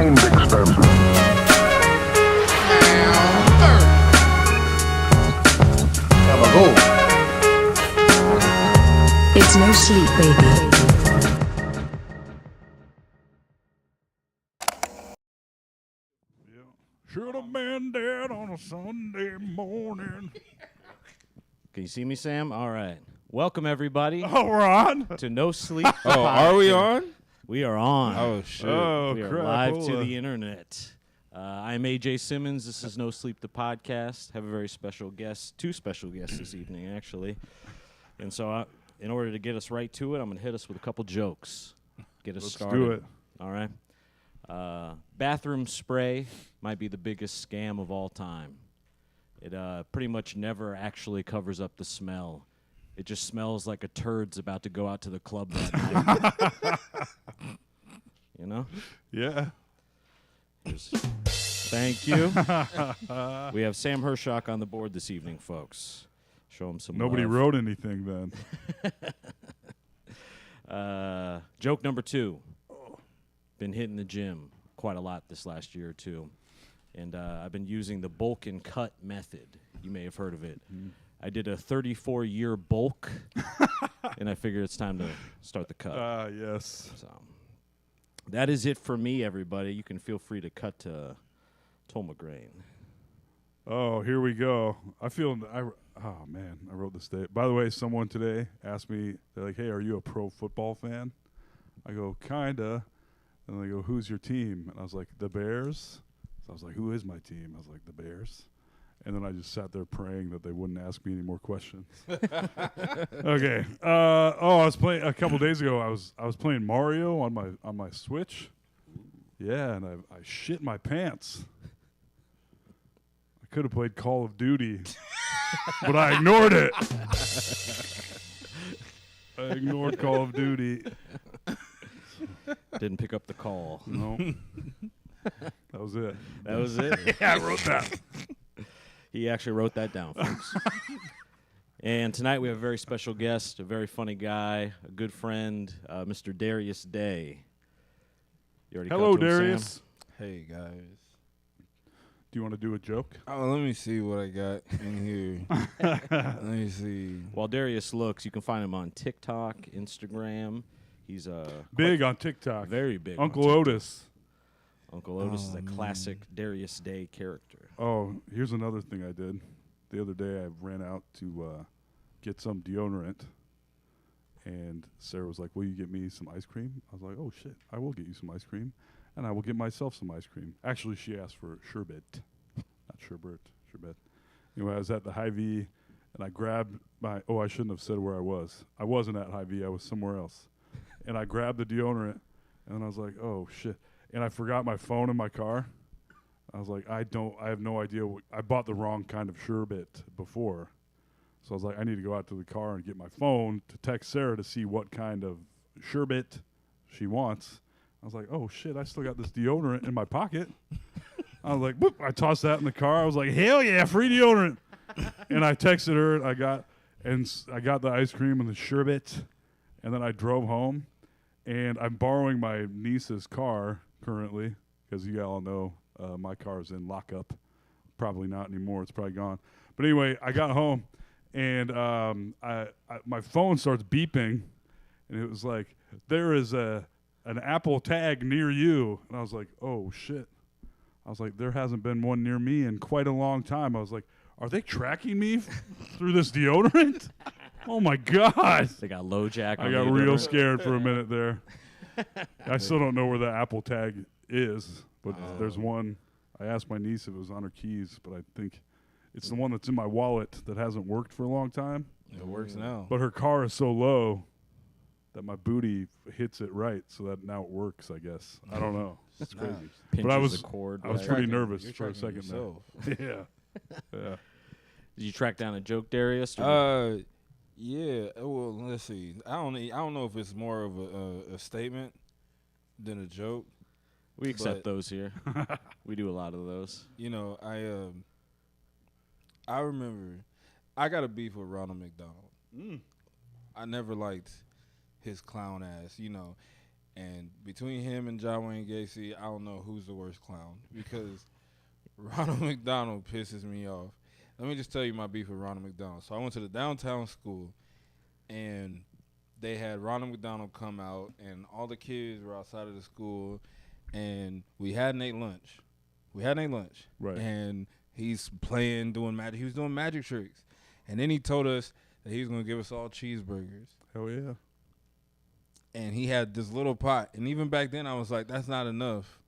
mind expensive. It's no sleep, baby. Should have been dead on a Sunday morning. Can you see me, Sam? All right. Welcome, everybody, Oh, we're on? to No Sleep. Oh, are we on? We are on. Oh, shit. Oh, we are crap. live Hold to on. the internet. I'm AJ Simmons. This is No Sleep, the podcast. Have a very special guest, two special guests this evening, actually. And so in order to get us right to it, I'm going to hit us with a couple jokes. Get us started. Let's do it. All right. Bathroom spray might be the biggest scam of all time. It pretty much never actually covers up the smell. It just smells like a turd's about to go out to the club that night. You know? Yeah. Thank you. We have Sam Hershock on the board this evening, folks. Show him some Nobody love. wrote anything then. Joke number 2. Been hitting the gym quite a lot this last year or two. And I've been using the bulk and cut method. You may have heard of it. I did a 34-year bulk, and I figured it's time to start the cut. Yes. So that is it for me, everybody. You can feel free to cut to Tolmagrain. Oh, here we go. Oh, man, I wrote this day. By the way, someone today asked me, they're like, hey, are you a pro football fan? I go, kinda. And they go, who's your team? And I was like, the Bears. So I was like, who is my team? I was like, the Bears. And then I just sat there praying that they wouldn't ask me any more questions. Okay. I was playing a couple days ago. I was playing Mario on my Switch. Yeah, and I shit my pants. I could have played Call of Duty, but I ignored it. I ignored Call of Duty. Didn't pick up the call. No. That was it. That was it? Yeah, I wrote that. He actually wrote that down, folks. And tonight we have a very special guest, a very funny guy, a good friend, Mr. Darius Day. You already Hello, cut to him, Darius. Sam? Hey, guys. Do you want to do a joke? Oh, let me see what I got in here. Let me see. While Darius looks, you can find him on TikTok, Instagram. He's Big on TikTok. very big. Uncle on TikTok. Otis. Uncle Otis is a classic Darius Day character. Oh, here's another thing I did. The other day I ran out to get some deodorant, and Sarah was like, will you get me some ice cream? I was like, oh, shit, I will get you some ice cream, and I will get myself some ice cream. Actually, she asked for sherbet, not sherbet, sherbet. Anyway, I was at the Hy-Vee, and I grabbed I shouldn't have said where I was. I wasn't at Hy-Vee. I was somewhere else. And I grabbed the deodorant, and I was like, oh, shit. And I forgot my phone in my car. I was like, I have no idea. I bought the wrong kind of sherbet before. So I was like, I need to go out to the car and get my phone to text Sarah to see what kind of sherbet she wants. I was like, oh, shit, I still got this deodorant in my pocket. I was like, whoop, I tossed that in the car. I was like, hell yeah, free deodorant. And I texted her, and I got the ice cream and the sherbet, and then I drove home. And I'm borrowing my niece's car currently because you all know my car's in lockup. Probably not anymore. It's probably gone. But anyway, I got home, and my phone starts beeping, and it was like, there is an Apple tag near you. And I was like, oh, shit. I was like, there hasn't been one near me in quite a long time. I was like, are they tracking me through this deodorant? Oh, my God. They got LoJack on I got the real deodorant. scared for a minute there. I still don't know where the Apple tag is, but there's one. I asked my niece if it was on her keys, but I think it's the one that's in my wallet that hasn't worked for a long time. It works now. But her car is so low that my booty hits it right, so that now it works, I guess. I don't know. It's crazy. Pinches But I was the cord, I was right? pretty Tracking- nervous you're for a tracking second yourself. there. Yeah. Did you track down a joke, Darius? or- Yeah. Well, let's see. I don't know if it's more of a statement than a joke. we accept but- those here. We do a lot of those. You know, I remember I got a beef with Ronald McDonald. I never liked his clown ass, you know. And between him and John Wayne Gacy, I don't know who's the worst clown because Ronald McDonald pisses me off. Let me just tell you my beef with Ronald McDonald. So I went to the downtown school, and they had Ronald McDonald come out, and all the kids were outside of the school, and we hadn't ate lunch. Right. And he's playing, doing magic. He was doing magic tricks. And then he told us that he was going to give us all cheeseburgers. Hell yeah. And he had this little pot. And even back then, I was like, that's not enough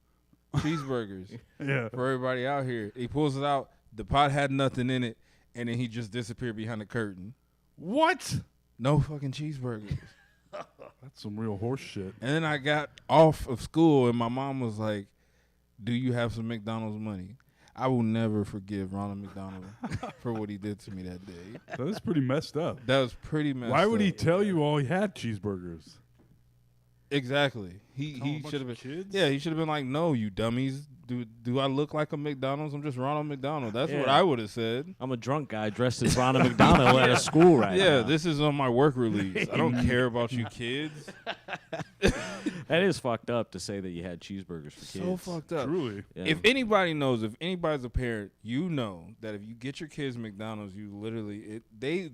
cheeseburgers Yeah. for everybody out here. He pulls it out. The pot had nothing in it. And then he just disappeared behind the curtain. What? No fucking cheeseburgers. That's some real horse shit. And then I got off of school, and my mom was like, do you have some McDonald's money? I will never forgive Ronald McDonald for what he did to me that day. That is pretty messed up. That was pretty messed up. Why would he tell you all he had cheeseburgers? Exactly. He should have been kids. Yeah, he should have been like, "No, you dummies. Do I look like a McDonald's? I'm just Ronald McDonald." That's what Yeah. I would have said. I'm a drunk guy dressed as Ronald McDonald at a school right Yeah, now. this is on my work release. I don't care about you kids. That is fucked up to say that you had cheeseburgers for kids. So fucked up. Truly. Yeah. If anybody knows, if anybody's a parent, you know that if you get your kids McDonald's, you literally they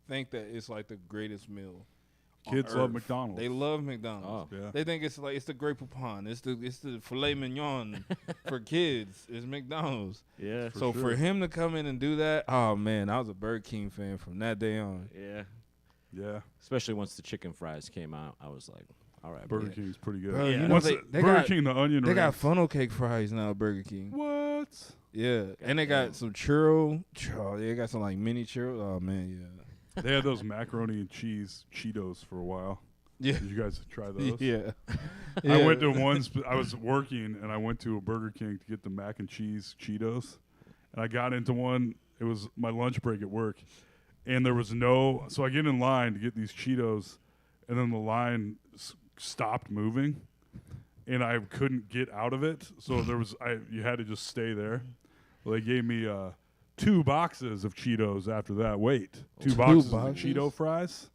think that it's like the greatest meal. on Kids love earth. McDonald's. They love McDonald's. Oh. Yeah. They think it's like it's the Grey Poupon. It's the filet mignon for kids. It's McDonald's. Yeah. So sure. for him to come in and do that, oh man, I was a Burger King fan from that day on. Yeah. Yeah. Especially once the chicken fries came out, I was like, all right, Burger bro. King's pretty good. Bro, you know Once they Burger got- King, the onion They got rings. funnel cake fries now at Burger King. What? Yeah, and they got some churro. They got some like mini churros. Oh man, yeah. They had those macaroni and cheese Cheetos for a while. Yeah. Did you guys try those? Yeah. I went to one. I was working, and I went to a Burger King to get the mac and cheese Cheetos, and I got into one. It was my lunch break at work, and there was no. So I get in line to get these Cheetos, and then the line stopped moving, and I couldn't get out of it. So you had to just stay there. Well, they gave me 2 boxes of Cheetos after that. Wait, 2 boxes of Cheeto fries.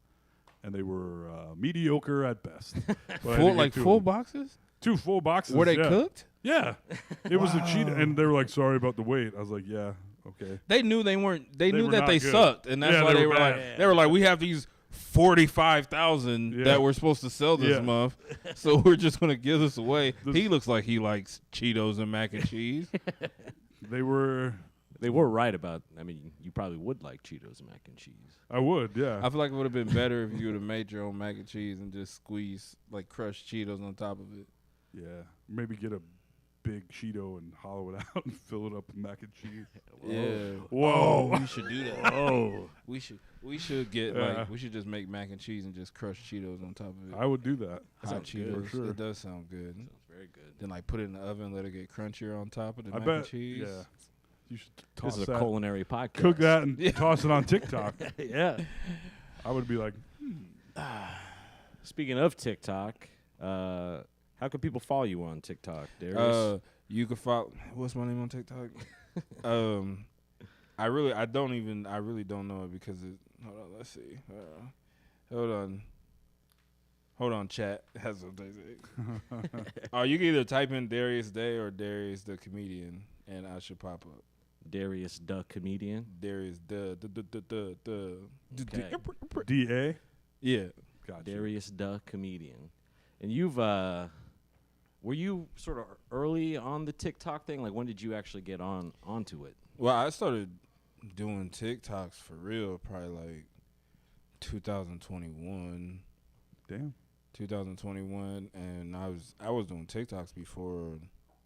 And they were mediocre at best. But full boxes? 2 full boxes. Were they yeah. cooked? Yeah. It was a cheat. And they were like, sorry about the wait. I was like, yeah, okay. They knew they weren't. They knew were that not they good. sucked, and that's Yeah, why they they were were like. bad. They were like, we have these 45,000 Yeah. that we're supposed to sell this Yeah. month, so we're just gonna give this away. This- He looks like he likes Cheetos and mac and cheese. They were, They were right about. I mean, you probably would like Cheetos and mac and cheese. I would, yeah. I feel like it would have been better if you would have made your own mac and cheese and just squeeze like crushed Cheetos on top of it. Yeah. Maybe get a big Cheeto and hollow it out and fill it up with mac and cheese. Yeah. Whoa. Oh, we should do that. Oh. We should get Yeah. we should just make mac and cheese and just crush Cheetos on top of it. I would do that. Hot sounds good. Cheetos. For sure. It does sound good. Sounds very good. Then like put it in the oven, let it get crunchier on top of the I mac bet. and cheese. Yeah. You should toss This is a that. culinary podcast. Cook that and toss it on TikTok. Yeah. I would be like, Speaking of TikTok, how can people follow you on TikTok, Darius? You can follow. What's my name on TikTok? I really don't know it because it. Hold on, let's see. Hold on, chat. That's what they say. You can either type in Darius Day or Darius the comedian, and I should pop up. Darius the comedian. Darius the. Okay. DA? Yeah. Gotcha. Darius the comedian. And you've were you sort of early on the TikTok thing? Like when did you actually get onto it? Well, I started doing TikToks for real probably like 2021. Damn. 2021, and I was doing TikToks before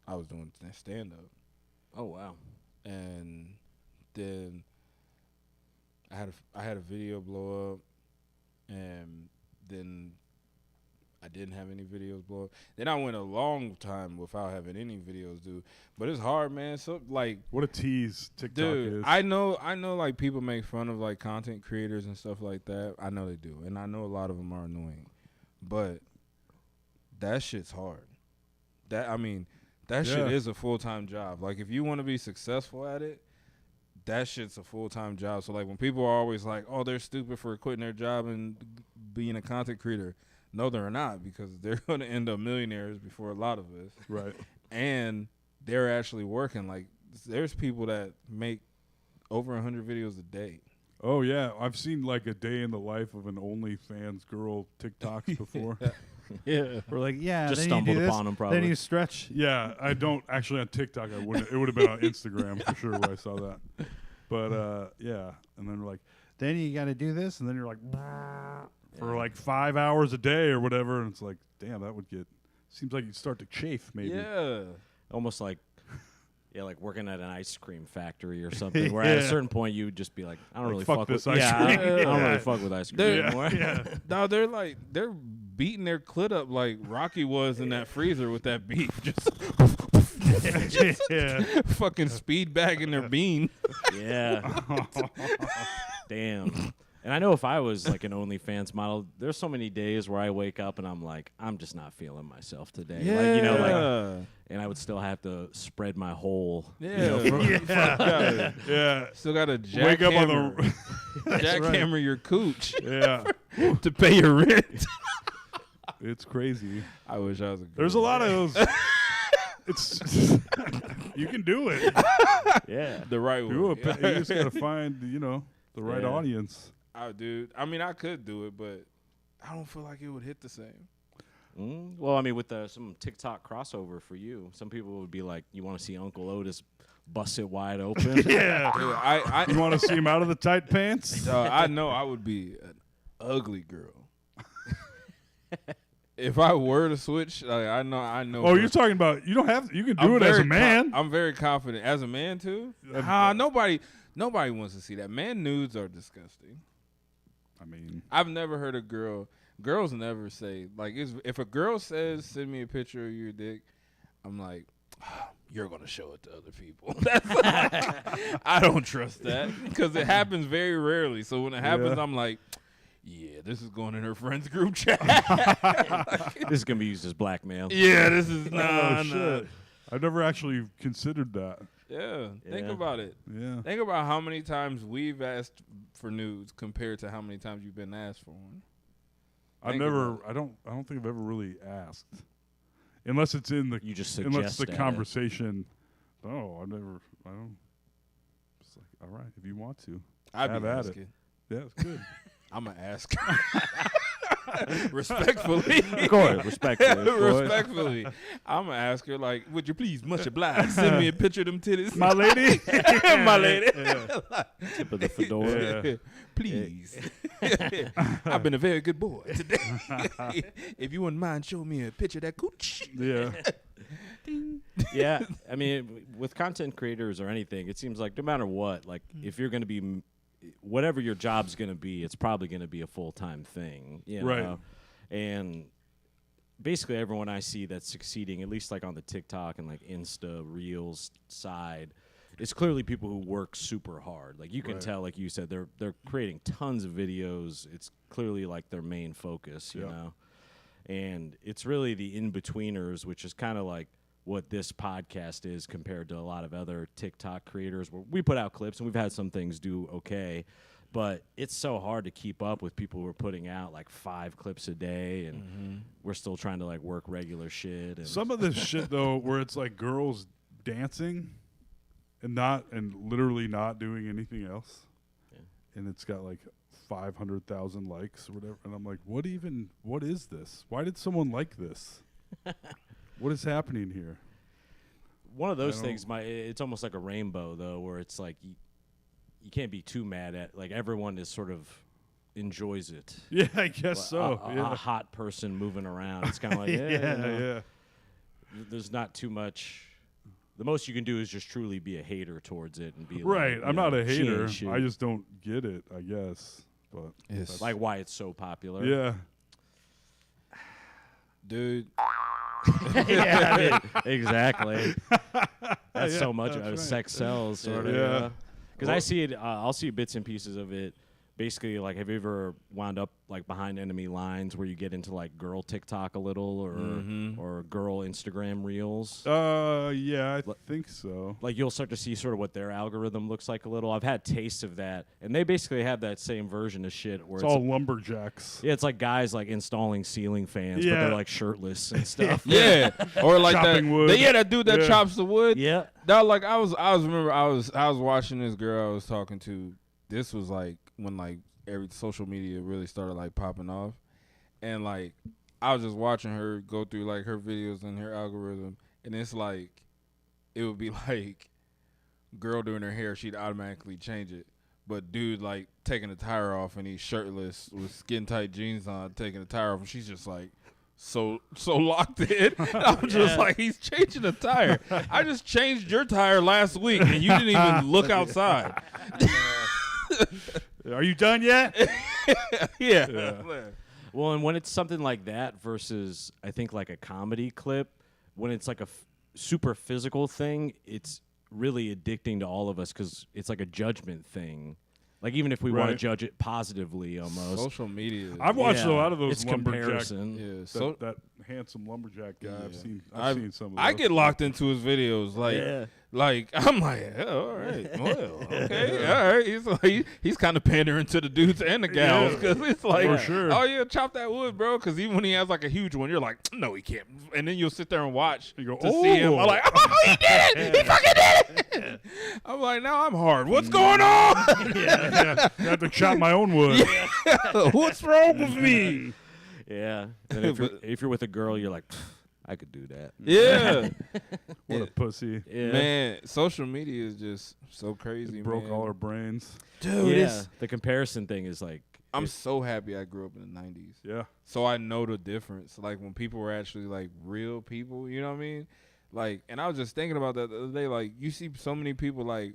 I was doing stand up, Oh wow. and then I had a video blow up, and then I didn't have any videos blow up. Then I went a long time without having any videos do. But it's hard, man. So like, What a tease TikTok dude, is. I know like people make fun of like content creators and stuff like that. I know they do, and I know a lot of them are annoying. But that shit's hard. That shit is a full-time job. Like if you want to be successful at it, that shit's a full-time job. So like when people are always like, "Oh, they're stupid for quitting their job and being a content creator," No, they're not, because they're going to end up millionaires before a lot of us. Right. And they're actually working. Like, there's people that make over 100 videos a day. Oh yeah, I've seen like a day in the life of an OnlyFans girl TikToks before. Yeah. We're like, yeah, Just then you stumbled do this, upon 'em probably. Then you stretch. Yeah, I don't actually on TikTok. I wouldn't. It would have been on Instagram for sure where I saw that. But yeah, and then we're like, Then you got to do this, and then you're like, for like 5 hours a day or whatever, and it's like, damn, that would get. Seems like you'd start to chafe maybe. Yeah. Almost like, yeah, like working at an ice cream factory or something. Where at a certain point you would just be like, I don't Like, really fuck fuck this with ice yeah, cream. I don't Yeah. really fuck with ice cream They're- anymore. Yeah. No, they're beating their clit up like Rocky was in that freezer with that beef. Just Yeah. fucking speed bagging their bean. Yeah. Damn. And I know if I was like an OnlyFans model, there's so many days where I wake up and I'm like, I'm just not feeling myself today. Like, you know, like, and I would still have to spread my whole. Yeah. Yeah. Still got to Wake up on jackhammer the. jackhammer your cooch Yeah. to pay your rent. It's crazy. I wish I was a girl. There's a lot of those. It's you can do it. Yeah. the right Do way. it. You just gotta find the right Yeah. audience. Dude. I mean, I could do it, but I don't feel like it would hit the same. Well, I mean, with some TikTok crossover for you, some people would be like, you want to see Uncle Otis bust it wide open? Yeah. Dude, I You want to see him out of the tight pants? I know I would be an ugly girl. If I were to switch, like, I know. Oh, you're talking about you don't have. You can do it as a man. I'm very confident as a man too. Nobody wants to see that. Man nudes are disgusting. I mean, I've never heard a girls never say, like, if a girl says, send me a picture of your dick, I'm like, you're going to show it to other people. I don't trust that because it happens very rarely. So when it happens, Yeah. I'm like, yeah, this is going in her friend's group chat. This is going to be used as blackmail. Yeah, this is oh shit! I've never actually considered that. Yeah, think Yeah. about it. Yeah. Think about how many times we've asked for nudes compared to how many times you've been asked for one. I've Think never. about I don't think I've ever really asked, unless it's in the. You just Unless suggest the at it. conversation. No, I don't. It's like, all right, if you want to. I'd Have be at it. asking. Yeah, it's good. I'm going to ask. Respectfully. Of course, respectfully. Of course. Respectfully. I'm going to ask her, like, would you please, much obliged, send me a picture of them titties? My lady. My lady. Tip of the fedora. Yeah. Please. I've been a very good boy today. If you wouldn't mind showing me a picture of that cooch. Yeah. Yeah, I mean, with content creators or anything, it seems like no matter what, like if you're going to be, whatever your job's going to be, it's probably going to be a full-time thing, you Right. know? And basically everyone I see that's succeeding, at least like on the TikTok and like Insta Reels side, it's clearly people who work super hard. Like you can Right. tell, like you said, they're creating tons of videos. It's clearly like their main focus, you Yeah. know? And it's really the in-betweeners, which is kind of like what this podcast is compared to a lot of other TikTok creators where we put out clips and we've had some things do okay, but it's so hard to keep up with people who are putting out like 5 clips a day and we're still trying to like work regular shit. And Some of this shit though, where it's like girls dancing and literally not doing anything else, Yeah. and it's got like 500,000 likes or whatever, and I'm like, what is this? Why did someone like this? What is happening here? one of those I things, it's almost like a rainbow though, where it's like you can't be too mad at, like everyone is sort of enjoys it. Yeah, I guess so. A hot person moving around. It's kind of like, Yeah, yeah, you know, yeah. there's not too much. The most you can do is just truly be a hater towards it and be Right. like, I'm you not know, a she hater. ain't shit. I just don't get it, I guess. But Yes. like why it's so popular. yeah. Dude. Yeah, I mean, exactly. That's Yeah, so much that's right. sex sells, sort of. Yeah. Because I see it, I'll see bits and pieces of it basically, like, have you ever wound up like behind enemy lines where you get into like girl TikTok a little or girl Instagram reels? Yeah, I think so. Like you'll start to see sort of what their algorithm looks like a little. I've had tastes of that, and they basically have that same version of shit where It's all lumberjacks. yeah, it's like guys like installing ceiling fans, but Yeah. they're like shirtless and stuff. Yeah, or like Chopping that. wood. That dude that Yeah. chops the wood. Yeah. That like I was watching this girl I was talking to. This was like when like every social media really started like popping off, and like I was just watching her go through like her videos and her algorithm, and it's like it would be like girl doing her hair, she'd automatically change it. But dude like taking the tire off and he's shirtless with skin tight jeans on, taking the tire off, and she's just like so locked in. I'm just like, he's changing the tire. I just changed your tire last week and you didn't even look outside. Are you done yet? Yeah. Well, and when it's something like that versus, I think, like a comedy clip, when it's like a super physical thing, it's really addicting to all of us because it's like a judgment thing. Like, even if we want to Right. judge it positively almost. Social media. I've watched Yeah, a lot of those it's lumberjack. comparison. Yeah. So That handsome lumberjack guy. Yeah. I've seen some of those. I get locked into his videos. Yeah. Like I'm like, oh, all right, well, okay, all right. He's like, he's kind of pandering to the dudes and the gals because it's like, For sure. oh yeah, chop that wood, bro. Because even when he has like a huge one, you're like, no, he can't. And then you'll sit there and watch You go, to see him. I'm "Oh." like, oh, he did it. He fucking did it. I'm like, now I'm hard. What's going on? I have to chop my own wood. What's wrong with me? Yeah. And if you're with a girl, you're like, I could do that. Yeah. What a pussy. Yeah. Man, social media is just so crazy. It broke man. all our brains. Dude, Yeah. it's- The comparison thing is like, I'm so happy I grew up in the 90s. Yeah. So I know the difference. Like when people were actually like real people, you know what I mean? Like, and I was just thinking about that the other day. Like, you see so many people like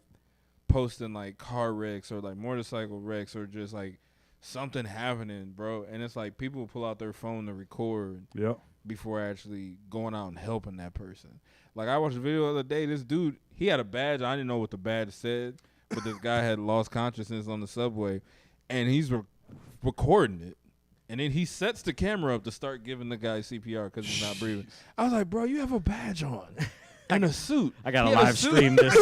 posting like car wrecks or like motorcycle wrecks or just like something happening, bro. And it's like people pull out their phone to record Yep. before actually going out and helping that person. Like I watched a video the other day. This dude, he had a badge. I didn't know what the badge said, but this guy had lost consciousness on the subway, and he's recording it. And then he sets the camera up to start giving the guy CPR because he's not breathing. I was like, bro, you have a badge on and a suit. I got to He had a live suit. stream this.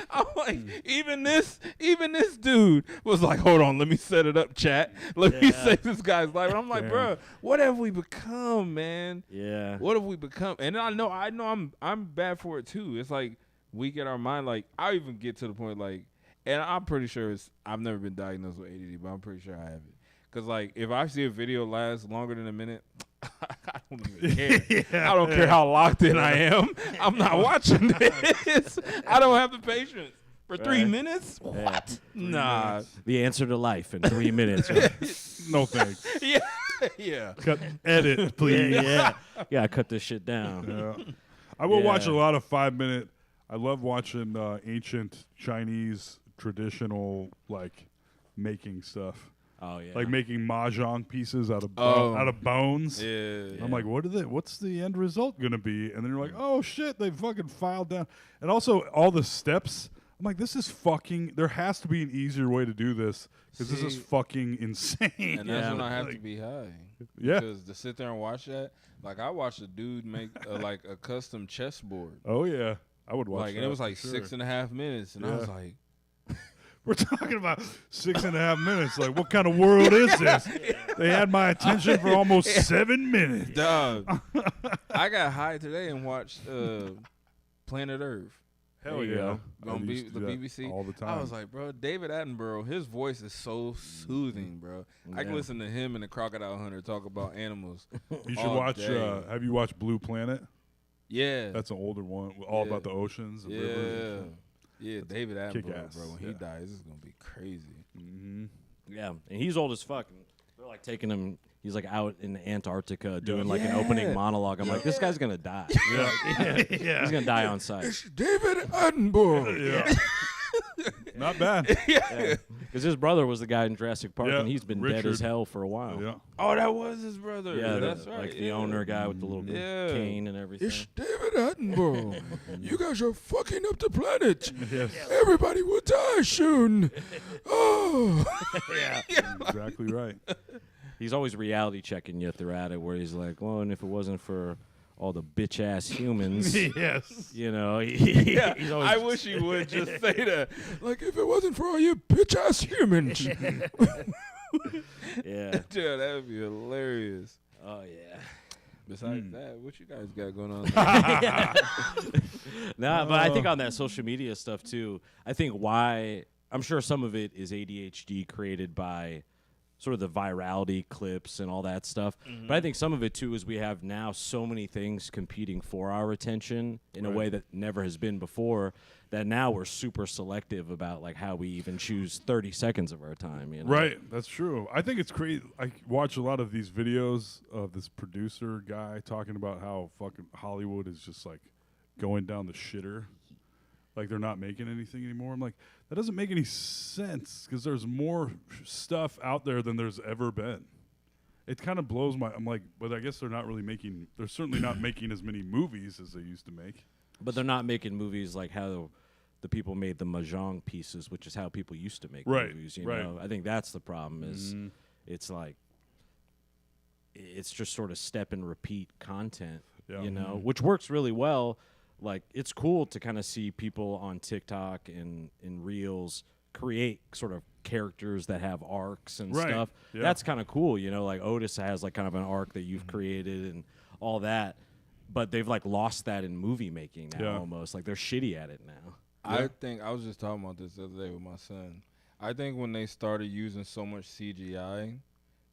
I'm like, even this dude was like, hold on, let me set it up, chat. Let me save this guy's life. And I'm like, Damn. bro, what have we become, man? Yeah. What have we become? And I know I'm bad for it too. It's like we get our mind like I even get to the point like, and I'm pretty sure I've never been diagnosed with ADD, but I'm pretty sure I have it. Cause like if I see a video last longer than a minute, I don't even care. I don't care how locked in I am. I'm not watching this. I don't have the patience for 3 minutes. What? Nah. The answer to life in 3 minutes. Right? No thanks. Yeah. Yeah. Cut, edit, please. Yeah, cut this shit down. Yeah. I will watch a Yeah. lot of 5-minute. I love watching ancient Chinese traditional like making stuff. Oh yeah. Like making mahjong pieces out of Oh. out of bones. Yeah. I'm like, what's the end result gonna be? And then you're like, oh shit, they fucking filed down. And also all the steps. I'm like, this is fucking. There has to be an easier way to do this because this is See? fucking insane. And that's Yeah. when I have Like, to be high. Yeah. Because to sit there and watch that, like I watched a dude make like a custom chessboard. Oh yeah, I would watch. Like, that and it was for like sure. 6.5 minutes, and I was Yeah. like, We're talking about 6.5 minutes. Like, what kind of world is this? They had my attention for almost 7 minutes. dog. I got high today and watched Planet Earth. Hell There you yeah. go. I On used to the do that BBC. all the time. I was like, bro, David Attenborough, his voice is so soothing, bro. I can Yeah. listen to him and the Crocodile Hunter talk about animals. you should all watch. day. Have you watched Blue Planet? Yeah. That's an older one, all Yeah. about the oceans and rivers. yeah. And shit. Yeah, David kick Attenborough, ass, bro. When he yeah. dies, this is gonna be crazy. Mm-hmm. Yeah, and he's old as fuck. And they're like taking him. He's like out in Antarctica doing like an opening Yeah. monologue. I'm like, this guy's gonna die. Yeah. He's gonna die on sight. David Attenborough. Yeah. Not bad. Yeah. Because his brother was the guy in Jurassic Park, Yeah, and he's been dead as Richard. hell for a while. Yeah. Oh, that was his brother. Yeah, that's right. Like the yeah. owner guy with the little Yeah. cane and everything. It's David Attenborough. You guys are fucking up the planet. Yes. Everybody will die soon. Oh. Exactly right. He's always reality checking you throughout it, where he's like, well, and if it wasn't for all the bitch ass humans, Yes. you know, Yeah, he's always I wish he would just say that. Like, if it wasn't for all you bitch ass humans. yeah. Dude, that would be hilarious. Oh yeah. Besides that, what you guys got going on? Nah, but I think on that social media stuff too, I think why I'm sure some of it is ADHD created by sort of the virality clips and all that stuff. But I think some of it too is we have now so many things competing for our attention in a way that never has been before, that now we're super selective about like how we even choose 30 seconds of our time, you know? Right, that's true. I think it's crazy. I watch a lot of these videos of this producer guy talking about how fucking Hollywood is just like going down the shitter. Like they're not making anything anymore. I'm like, that doesn't make any sense because there's more stuff out there than there's ever been. It kind of blows my. I'm like, but I guess they're not really making. They're certainly not making as many movies as they used to make. But they're not making movies like how the people made the mahjong pieces, which is how people used to make Right, movies. You right. know, I think that's the problem. Is it's like it's just sort of step and repeat content. Yeah. You know, which works really well. Like it's cool to kind of see people on TikTok and in Reels create sort of characters that have arcs and Right, stuff. yeah. That's kind of cool. You know, like Otis has like kind of an arc that you've created and all that. But they've like lost that in movie making now Yeah. almost. Like they're shitty at it now. I think I was just talking about this the other day with my son. I think when they started using so much CGI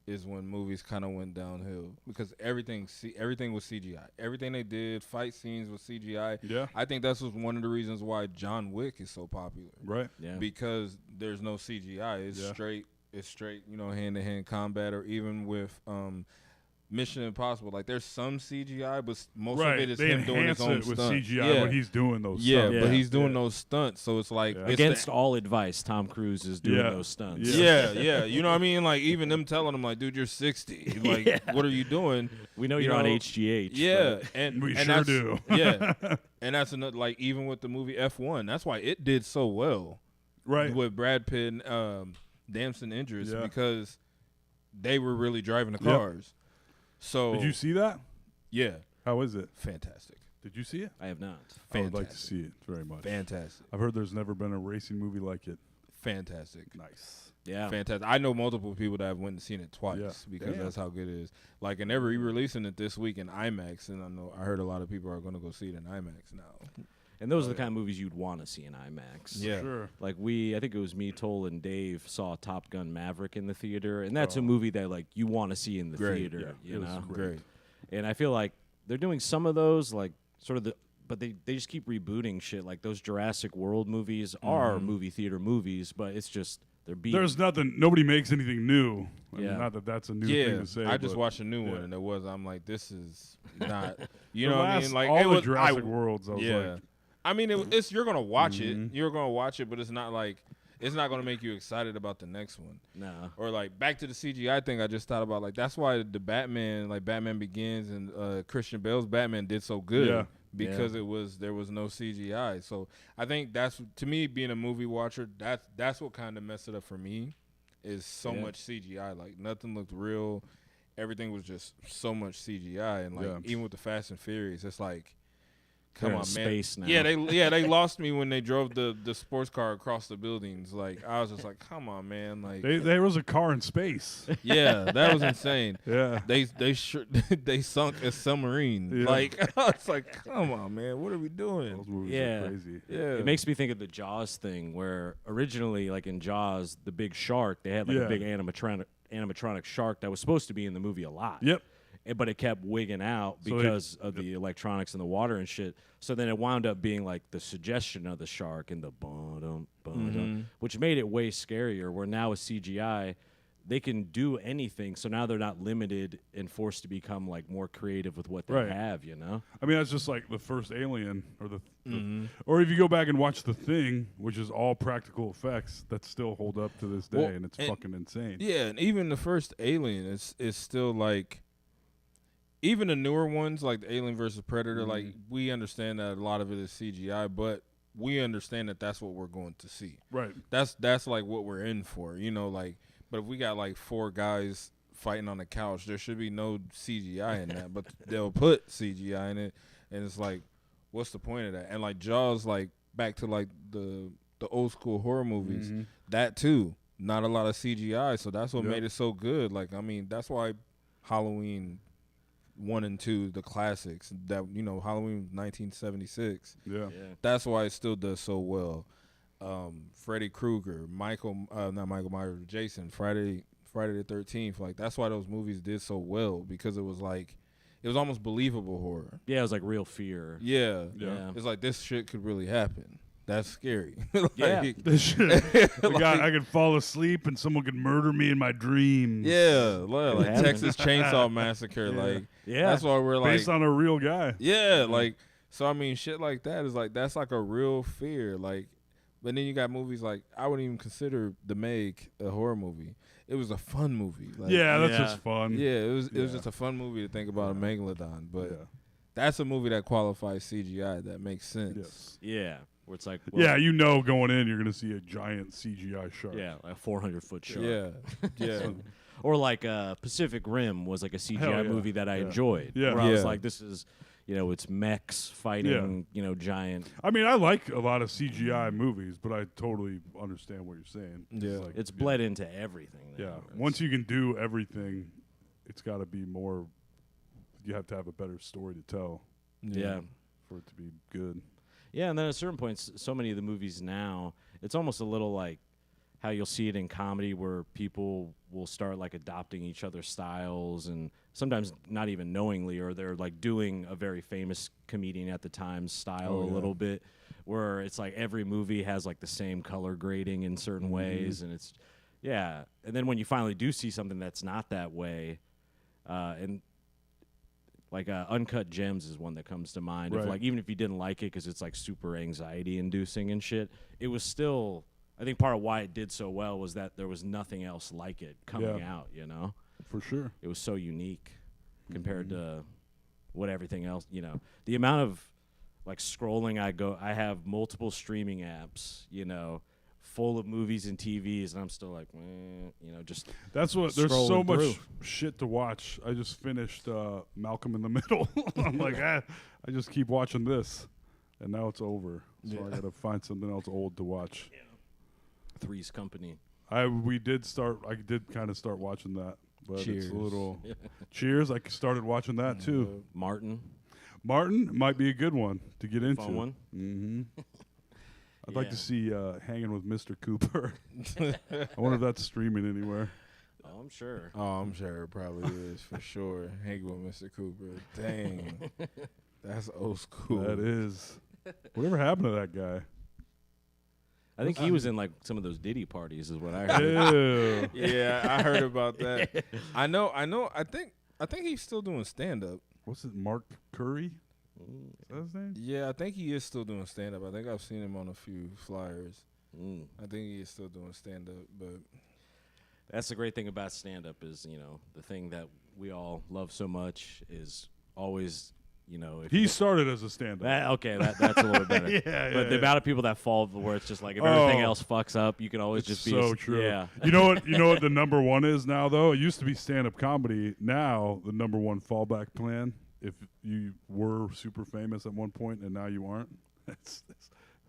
is when movies kind of went downhill because everything was CGI. Everything they did, fight scenes was CGI. Yeah. I think that's was one of the reasons why John Wick is so popular. Right. Yeah. Because there's no CGI. It's Yeah. straight, you know, hand-to-hand combat, or even with Mission Impossible. Like there's some CGI, but most Right. of it is They him doing his enhance own it with stunts. CGI Yeah. when he's doing those. Yeah, stuff. but he's doing Yeah. those stunts, so it's like Yeah. it's Against the- all advice, Tom Cruise is doing Yeah. those stunts. Yeah. yeah, you know what I mean? Like even them telling him, like, dude, you're 60. Like, what are you doing? We know You you're on know, HGH. Yeah, but- and We and sure that's, do. Yeah, and that's another, like, even with the movie F1, that's why it did so well Right. with Brad Pitt and Damson Idris, Yeah. because they were really driving the Yep. cars. So Did you see that? yeah, How is it? fantastic, Did you see it? I have not. I would like to fantastic, see it very much. fantastic, I've heard there's never been a racing movie like it. fantastic. Nice. Yeah. Fantastic. I know multiple people that have went and seen it twice Yeah. because Damn. that's how good it is. Like, and they're re-releasing it this week in IMAX, and I heard a lot of people are going to go see it in IMAX now. And those are the kind of movies you'd want to see in IMAX. Yeah. Sure. Like I think it was me, Toll, and Dave saw Top Gun Maverick in the theater, and that's Oh. a movie that like you want to see in the Great, theater, yeah, you it was know. Great. And I feel like they're doing some of those, like sort of but they just keep rebooting shit. Like those Jurassic World movies are movie theater movies, but it's just they're beating. There's nothing. Nobody makes anything new. I mean, Yeah. not that that's a new thing Yeah, to say. I just but watched a new one, yeah. and I'm like, this is not, you the know what I last- mean? Like, all it the was, Jurassic Worlds. I was yeah. like, I mean, it's you're gonna watch Mhm. it. You're gonna watch it, but it's not like it's not gonna make you excited about the next one. no. Or like back to the CGI thing, I just thought about, like, that's why the Batman, like Batman Begins and Christian Bale's Batman did so good, Yeah. because there was no CGI. So I think that's, to me, being a movie watcher, that's what kind of messed it up for me, is so Yeah. much CGI. Like nothing looked real, everything was just so much CGI, and like Yeah. even with the Fast and Furious, it's like, They're come in on, man. space now. Yeah, they lost me when they drove the sports car across the buildings. Like I was just like, come on, man. Like there was a car in space. yeah, that was insane. Yeah. They they sunk a submarine. Yeah. Like it's like, come on, man, what are we Those doing? movies Yeah. are crazy. Yeah, It makes me think of the Jaws thing, where originally, like in Jaws, the big shark, they had like Yeah. a big animatronic shark that was supposed to be in the movie a lot. Yep. But it kept wigging out So because of the electronics in the water and shit. So then it wound up being like the suggestion of the shark and the bum, Mm-hmm. which made it way scarier. Where now with CGI, they can do anything. So now they're not limited and forced to become like more creative with what they Right. have, you know? I mean, that's just like the first Alien, or Mm-hmm. or if you go back and watch The Thing, which is all practical effects that still hold up to this day, Well, and it's and- fucking insane. Yeah, and even the first Alien is still like, even the newer ones like the Alien versus Predator, like we understand that a lot of it is CGI, but we understand that that's what we're going to see. Right. That's like what we're in for, you know. Like, but if we got like 4 guys fighting on the couch, there should be no CGI in that, but they'll put CGI in it, and it's like, what's the point of that? And like Jaws, like back to like the old school horror movies, that too, not a lot of CGI, so that's what Yep. made it so good. Like, I mean, that's why Halloween 1 and 2, the classics, that, you know, Halloween 1976. Yeah. That's why it still does so well. Freddy Krueger, not Michael Myers, Jason, Friday the 13th. Like, that's why those movies did so well, because it was like, it was almost believable horror. Yeah, it was like real fear. Yeah. Yeah. It's like, this shit could really happen. That's scary. Yeah. This shit. I could fall asleep and someone could murder me in my dreams. Yeah, like happened. Texas Chainsaw Massacre. Like, Yeah. that's why we're like, Based on a real guy. yeah, like, so I mean, shit like that is like, that's like a real fear. Like, but then you got movies like, I wouldn't even consider The Meg a horror movie. It was a fun movie. Like, Yeah, that's Yeah. just fun. yeah, it was Yeah. just a fun movie to think about a megalodon. But Yeah. that's a movie that qualifies CGI. That makes sense. Yes. Yeah. Where it's like, well, Yeah, you know, going in, you're gonna see a giant CGI shark. yeah, like a 400-foot shark. Yeah, yeah. Or like Pacific Rim was like a Hell CGI yeah. movie that I Yeah. enjoyed. Yeah. Where I was Yeah. like, this is, you know, it's mechs fighting, you know, giant. I mean, I like a lot of CGI movies, but I totally understand what you're saying. Yeah. like, It's bled into everything. now. Yeah. It's- Once you can do everything, it's got to be more. You have to have a better story to tell Yeah. for it to be good. Yeah, and then at certain points, so many of the movies now, it's almost a little like how you'll see it in comedy where people will start like adopting each other's styles, and sometimes not even knowingly, or they're like doing a very famous comedian at the time's style Oh, a yeah. little bit, where it's like every movie has like the same color grading in certain ways, and it's, yeah. And then when you finally do see something that's not that way, and like Uncut Gems is one that comes to mind. If Right. like, even if you didn't like it because it's like super anxiety inducing and shit, it was still, I think part of why it did so well was that there was nothing else like it coming Yeah. out, you know? For sure. It was so unique compared to what everything else, you know. The amount of like scrolling I have multiple streaming apps, you know, full of movies and TVs, and I'm still like, you know, just That's what. There's so Scrolling much through. shit to watch. I just finished Malcolm in the Middle. I'm like, I just keep watching this, and now it's over. So I gotta find something else old to watch. Three's Company. I did kind of start watching that, but Cheers. it's a little. Cheers! I started watching that too. Martin, Martin might be a good one to get into. fun one. Mm-hmm. I'd like Yeah. to see Hanging with Mr. Cooper. I wonder if that's streaming anywhere. Oh, I'm sure. Oh, I'm sure it probably is for sure. Hang with Mr. Cooper. Dang, that's old school. That is. Whatever happened to that guy? I think he was in like some of those Diddy parties, is what I heard. Ew. Yeah, I heard about that. I know. I think he's still doing stand up. What's it? Mark Curry? Is that his name? Yeah, I think he is still doing stand up. I think I've seen him on a few flyers. Mm. I think he is still doing stand up, but That's the great thing about stand-up is, you know, the thing that we all love so much is always, you know, if He you- started as a stand-up. okay, that's a little better. But the amount of people that fall where it's just like if everything Oh. else fucks up, you can always It's just be so true. Yeah. You know what? You know what the number one is now, though. It used to be stand-up comedy. Now the number one fallback plan, if you were super famous at one point and now you aren't, it's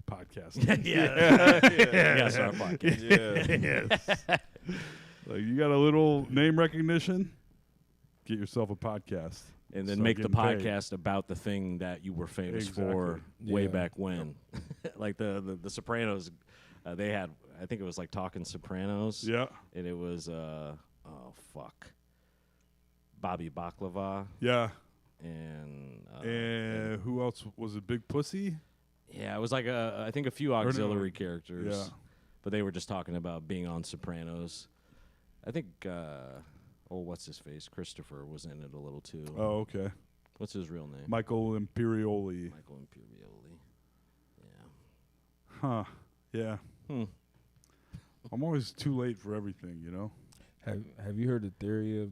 podcasting. Yeah, so our podcast. yeah, Yes. Like you got a little name recognition, get yourself a podcast. And then Start make the getting paid. podcast about the thing that you were famous for Exactly. way Yeah. back when. Like the Sopranos, they had, I think it was like Talking Sopranos. Yeah, And it was Bobby Baklava yeah. and Who else was it? Big Pussy. yeah, it was like I think a few auxiliary characters. Yeah. But they were just talking about being on Sopranos. I think what's his face? Christopher was in it a little too. Oh, okay. What's his real name? Michael Imperioli. Michael Imperioli. Yeah. Huh. Yeah. Hmm. I'm always too late for everything, you know? Have you heard the theory of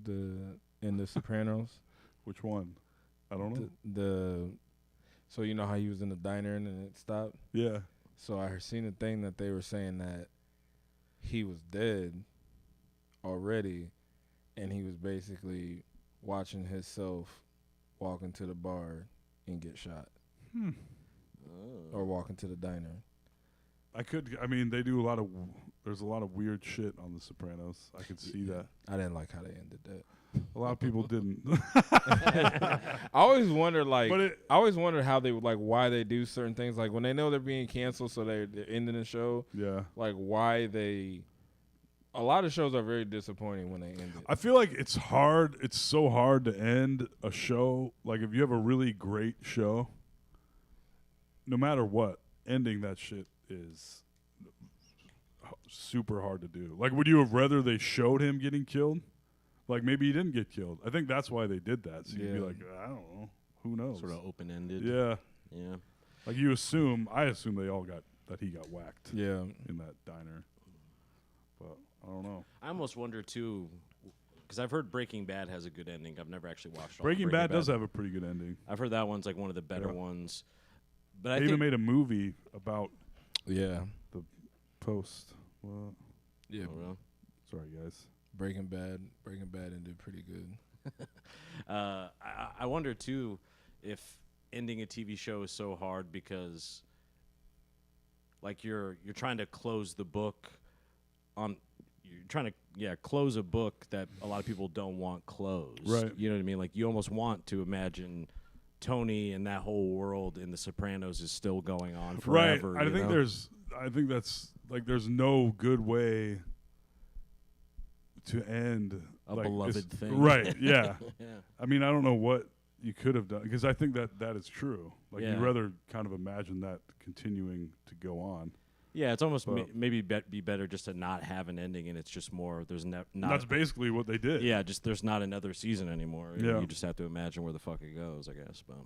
in the Sopranos? Which one? I don't know. So you know how he was in the diner and then it stopped? Yeah. So I seen a thing that they were saying that he was dead already, and he was basically watching himself walk into the bar and get shot, or walk into the diner. I mean, they do there's a lot of weird shit on The Sopranos. I could see that. I didn't like how they ended that. A lot of people didn't. I always wonder, like, But I always wonder how they like why they do certain things. Like when they know they're being canceled, so they're ending the show. Yeah. Like why they. A lot of shows are very disappointing when they end it. I feel like it's hard. It's so hard to end a show. Like if you have a really great show, no matter what, ending that shit is super hard to do. Like, would you have rather they showed him getting killed? Like maybe he didn't get killed. I think that's why they did that. So you'd be like, I don't know. Who knows? Sort of open ended. Yeah. Yeah. Like I assume they all that he got whacked. Yeah. In that diner. But I don't know. I almost wonder too, because I've heard Breaking Bad has a good ending. I've never actually watched all Breaking Bad does have a pretty good ending. I've heard that one's like one of the better ones. But they I even think made a movie about Yeah. the post. Well, Yeah. Oh, really? sorry, guys. Breaking Bad ended pretty good. I wonder too if ending a TV show is so hard because, like, you're trying to close the book on. You're trying to close a book that a lot of people don't want closed. Right. You know what I mean? Like you almost want to imagine Tony and that whole world in The Sopranos is still going on forever. Right. I think that's like there's no good way to end a beloved thing. Right. Yeah. Yeah. I mean, I don't know what you could have done because I think that is true. Like Yeah. you'd rather kind of imagine that continuing to go on. Yeah, it's almost Well- maybe be better just to not have an ending, and it's just more. There's not. That's basically what they did. Yeah, just there's not another season anymore. Yeah. You just have to imagine where the fuck it goes, I guess. But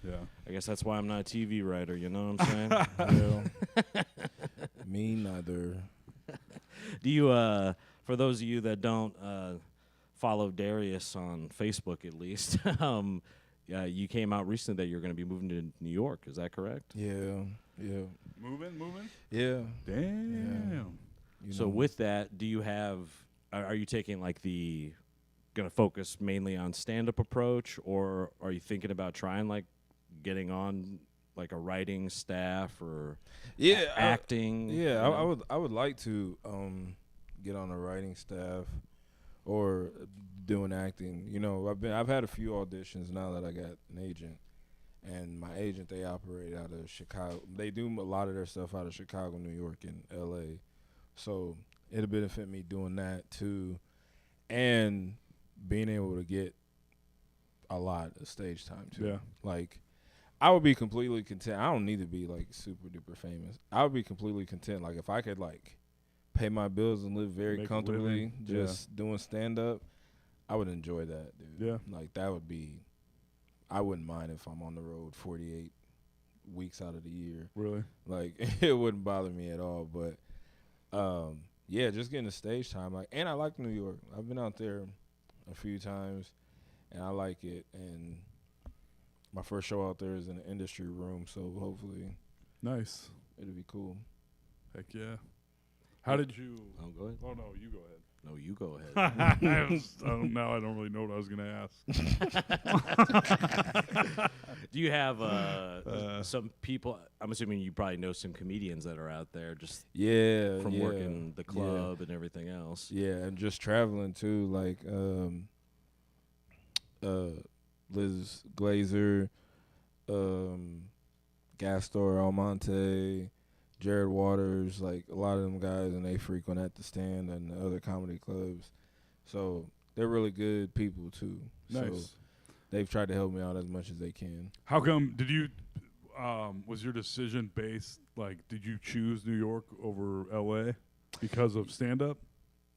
Yeah. I guess that's why I'm not a TV writer. You know what I'm saying? Well, me neither. Do you? For those of you that don't follow Darius on Facebook, at least, you came out recently that you're going to be moving to New York. Is that correct? Yeah. Moving. Yeah. Damn. You So know. with that, do you have? Are you taking like the going to focus mainly on stand-up approach, or are you thinking about trying like getting on like a writing staff or acting? Yeah, you know? I would like to get on a writing staff or doing acting. You know, I've had a few auditions now that I got an agent, and my agent, they operate out of Chicago. They do a lot of their stuff out of Chicago, New York, and L.A. So it'll benefit me doing that too, and being able to get a lot of stage time too. Yeah. Like, I would be completely content. I don't need to be like super duper famous. I would be completely content. Like if I could like pay my bills and live very Make a comfortably, living. Yeah. just doing stand up, I would enjoy that, dude. Yeah. Like that would be. I wouldn't mind if I'm on the road 48 weeks out of the year. Really? Like it wouldn't bother me at all. But yeah, just getting the stage time. Like, and I like New York. I've been out there a few times, and I like it. And my first show out there is in the industry room, so hopefully Nice. it'll be cool. Heck yeah. How did you? Oh, go ahead. Oh no, you go ahead. No, you go ahead. Now I don't really know what I was gonna ask. Do you have some people? I'm assuming you probably know some comedians that are out there just Yeah, from yeah, working the club and everything else. Yeah, and just traveling too, like Liz Glazer, Gastor Almonte, Jared Waters, like a lot of them guys, and they frequent at the Stand and the other comedy clubs. So they're really good people too. Nice. So they've tried to help me out as much as they can. How come? Did you? Was your decision based? Like, did you choose New York over L.A. because of stand up?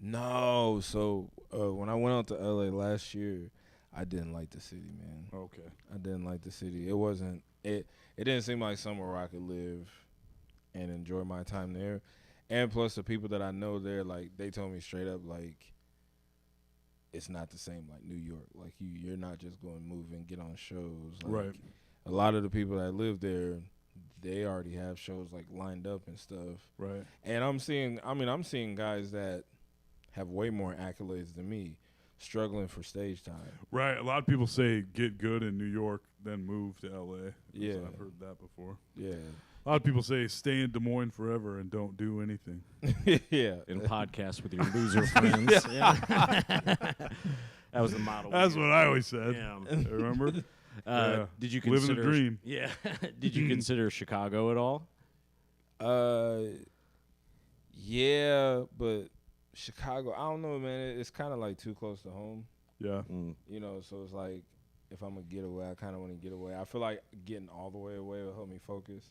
No, so when I went out to LA last year, I didn't like the city, man. Okay. I didn't like the city. It wasn't it. It didn't seem like somewhere where I could live and enjoy my time there. And plus, the people that I know there, like they told me straight up, like it's not the same like New York. Like you're not just going to move and get on shows. Like, Right. A lot of the people that live there, they already have shows like lined up and stuff. Right. And I'm seeing guys that have way more accolades than me struggling for stage time. Right. A lot of people say get good in New York, then move to LA. Yeah. I've heard that before. Yeah. A lot of people say stay in Des Moines forever and don't do anything. Yeah. In podcast with your loser friends. Yeah. That was the model. That's what I always said. Yeah. Remember? Yeah. Did you Living the consider dream. Yeah. Did you consider Chicago at all? Yeah, but Chicago, I don't know, man. It's kind of like too close to home, Yeah. you know. So it's like if I'm gonna get away, I kind of want to get away. I feel like getting all the way away will help me focus.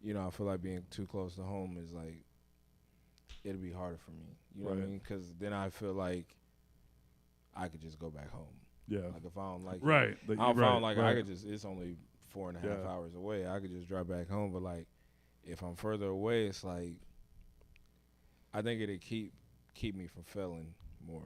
You know, I feel like being too close to home is like it'll be harder for me. You know what I Right. mean? Because then I feel like I could just go back home. Yeah. Like if I don't like it, Right. if I don't like it, I right. could just. It's only 4.5 Yeah. hours away. I could just drive back home. But like, if I'm further away, it's like I think it'd keep me from failing more,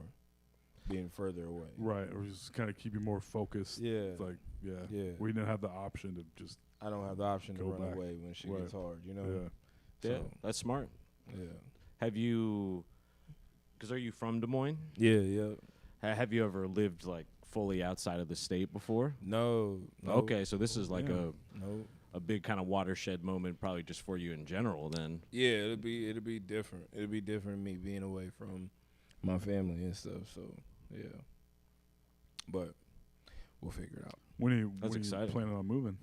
being further away. Right. Or just kind of keep you more focused. Yeah. It's like, yeah. Yeah. We didn't have the option to just, I don't have the option to Go run back. away when shit Right. gets hard. You know. yeah. Yeah. So, That's smart. yeah. Have you? Because are you from Des Moines? Yeah. Yeah. Have you ever lived like fully outside of the state before? No. Okay, so this is like Yeah. No. a big kind of watershed moment, probably just for you in general. Then. Yeah. It'll be different. It'll be different me being away from my family and stuff. So yeah. But we'll figure it out. When are you, That's when are you exciting. planning on moving?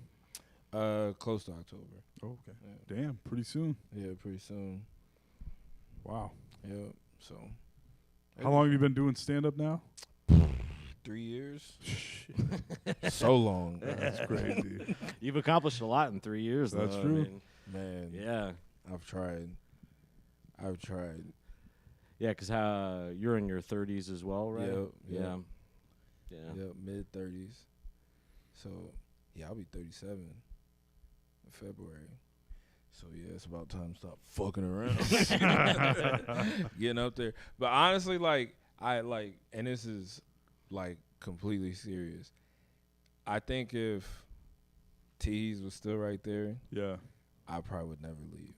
Close to October. Oh, okay. Yeah. Damn. Pretty soon. Yeah, pretty soon. Wow. Yeah. So. How long have you been doing stand-up now? 3 years. So long. That's crazy. You've accomplished a lot in 3 years. That's though. true. I mean, Man. yeah. I've tried. Yeah, because you're in your 30s as well, right? Yep, Yeah. yep. Yeah. Yep, mid-30s. So, yeah, I'll be 37 in February. So, yeah, it's about time to stop fucking around. Getting up there. But honestly, and this is, completely serious. I think if Tease was still right there, Yeah. I probably would never leave.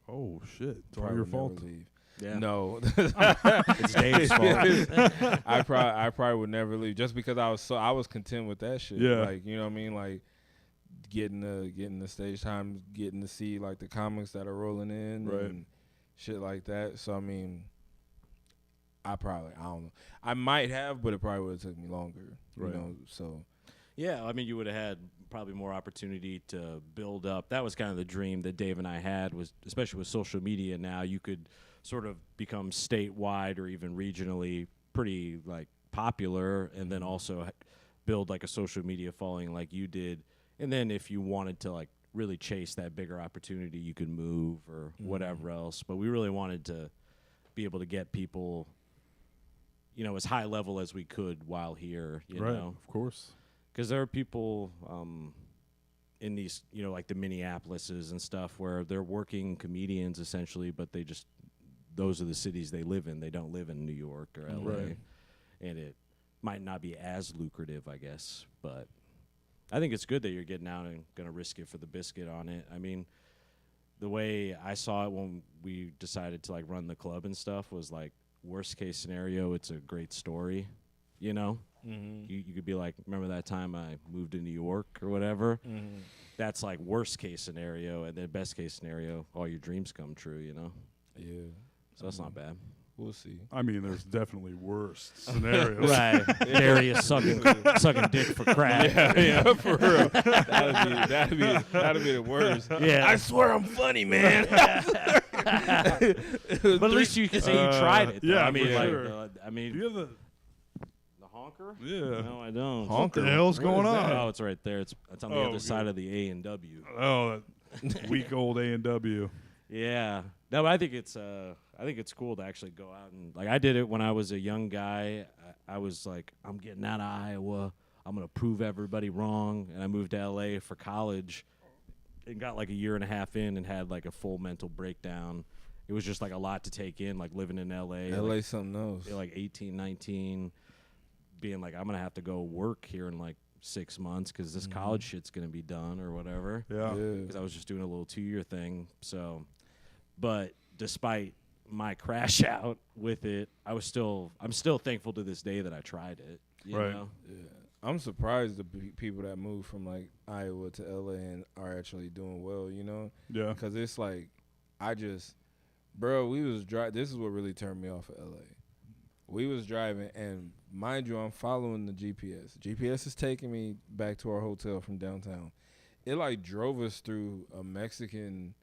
Oh, shit. It's all Probably your would never fault. leave. Yeah. No. It's Dave's fault. I probably would never leave just because I was content with that shit. Yeah. Like, you know what I mean? Like getting the stage time, getting to see like the comics that are rolling in Right. and shit like that. So I mean, I don't know. I might have, but it probably would have took me longer. Right. You know, so Yeah, I mean, you would have had probably more opportunity to build up. That was kind of the dream that Dave and I had, was especially with social media now, you could sort of become statewide or even regionally pretty like popular, and then also build like a social media following like you did. And then if you wanted to like really chase that bigger opportunity, you could move or whatever else. But we really wanted to be able to get people, you know, as high level as we could while here, you Right. know. Of course. Because there are people in these, you know, like the Minneapolises and stuff, where they're working comedians essentially, but those are the cities they live in. They don't live in New York or LA. Right. And it might not be as lucrative, I guess. But I think it's good that you're getting out and going to risk it for the biscuit on it. I mean, the way I saw it when we decided to like run the club and stuff was like, worst case scenario, it's a great story, you know? You could be like, remember that time I moved to New York or whatever? That's like worst case scenario, and then best case scenario, all your dreams come true, you know? yeah, So that's not bad. we'll see. I mean, there's definitely worse scenarios. Right. Darius sucking dick for crack. Yeah, for real. That'd be the worst. Yeah. I swear I'm funny, man. But at least you can say you tried it. Though. yeah, I mean, for like, sure. I Do mean, you have the? the honker? Yeah. No, I don't. What the hell's going on? Oh, it's right there. It's on the Oh, other good. side of the A and W. Oh, that weak old A&W. Yeah. No, but I think it's cool to actually go out and like I did it when I was a young guy. I was like, I'm getting out of Iowa. I'm gonna prove everybody wrong, and I moved to LA for college, and got like a year and a half in, and had like a full mental breakdown. It was just like a lot to take in, like living in LA. LA like, something else. like 18, 19, being like, I'm gonna have to go work here in like 6 months because this college shit's gonna be done or whatever. Yeah. Because I was just doing a little 2-year thing. So, but despite my crash out with it, I'm still thankful to this day that I tried it. You Right. know? Yeah. I'm surprised the people that move from like Iowa to LA and are actually doing well, you know? Yeah. Because it's like, bro, we was driving. This is what really turned me off of LA. We was driving, and mind you, I'm following the GPS. GPS is taking me back to our hotel from downtown. It like drove us through a Mexican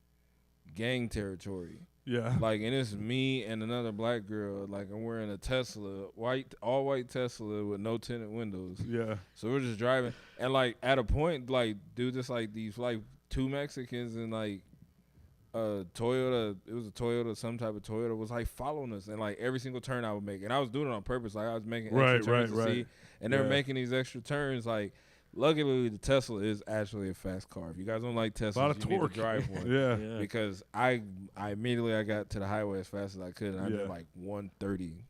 gang territory. Yeah. Like, and it's me and another black girl. Like, I'm wearing a Tesla, all white Tesla with no tinted windows. Yeah. So we're just driving, and like at a point, like dude, just like these like 2 Mexicans and like Toyota. It was a Toyota, some type of Toyota was like following us, and like every single turn I would make, and I was doing it on purpose. Like I was making extra turns to see, and they're making these extra turns. Like luckily, the Tesla is actually a fast car. If you guys don't like Teslas, you need to drive one. Yeah. Because I immediately I got to the highway as fast as I could, and I did like 130,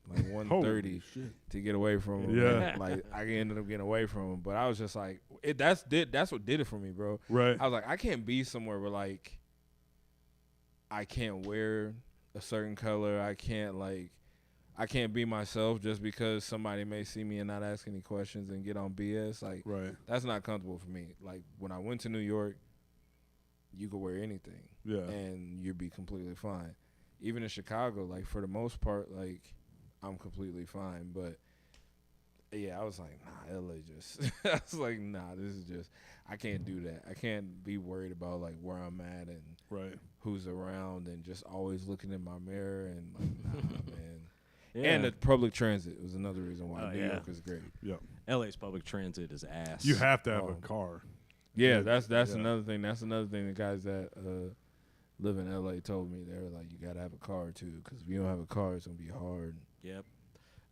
Holy shit. to get away from him. Yeah. Like I ended up getting away from him, but I was just like, that's what did it for me, bro. Right. I was like, I can't be somewhere where like I can't wear a certain color. I can't be myself just because somebody may see me and not ask any questions and get on BS. Like, Right. that's not comfortable for me. Like, when I went to New York, you could wear anything. Yeah. And you'd be completely fine. Even in Chicago, like, for the most part, like, I'm completely fine. But, yeah, I was like, nah, LA just, I was like, nah, this is just, I can't do that. I can't be worried about, like, where I'm at and Right. who's around and just always looking in my mirror and, like, nah, man. Yeah. And the public transit was another reason why New yeah. York is great. Yeah. LA's public transit is ass. You have to have Oh. a car. Yeah, that's Yeah. another thing. That's another thing the guys that live in LA told me. They were like, you got to have a car, too, because if you don't have a car, it's going to be hard. Yep.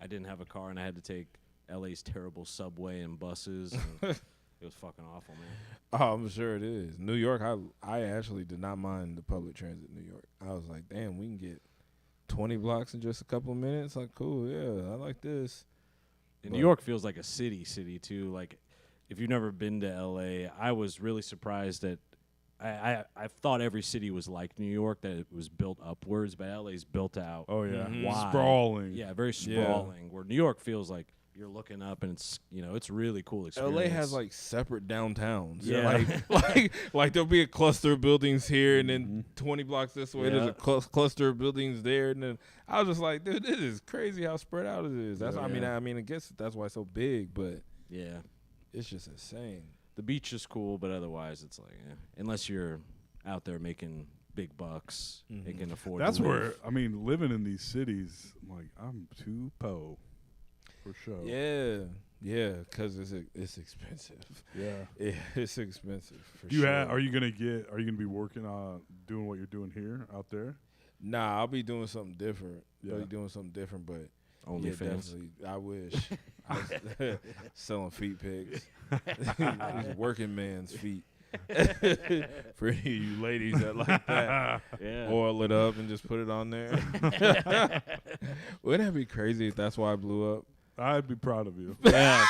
I didn't have a car, and I had to take LA's terrible subway and buses. And it was fucking awful, man. Oh, I'm sure it is. New York, I actually did not mind the public transit in New York. I was like, damn, we can get 20 blocks in just a couple of minutes. Like, cool, yeah, I like this. And New York feels like a city too. Like, if you've never been to LA, I was really surprised that I thought every city was like New York, that it was built upwards, but LA's built out. Oh yeah. Mhm. Wide. Sprawling. Yeah, very sprawling. Where New York feels like you're looking up and it's it's a really cool experience. LA has like separate downtowns. Yeah. Like there'll be a cluster of buildings here, and then 20 blocks this way, there's Yeah. a cluster of buildings there, and then I was just like, dude, this is crazy how spread out it is. That's Yeah. I mean, I guess that's why it's so big, but Yeah. it's just insane. The beach is cool, but otherwise it's like unless you're out there making big bucks and can afford That's to live. where living in these cities, like I'm too po, for sure. Yeah, because it's expensive. Yeah. It's expensive for Do you sure. are you gonna be working on doing what you're doing here out there? Nah, I'll be doing something different. Yeah. I'll be doing something different, but OnlyFans. definitely. I wish. I was selling feet pics. These working man's feet. For any of you ladies that like that, Yeah. oil it up and just put it on there. Wouldn't that be crazy if that's why I blew up? I'd be proud of you. Yeah.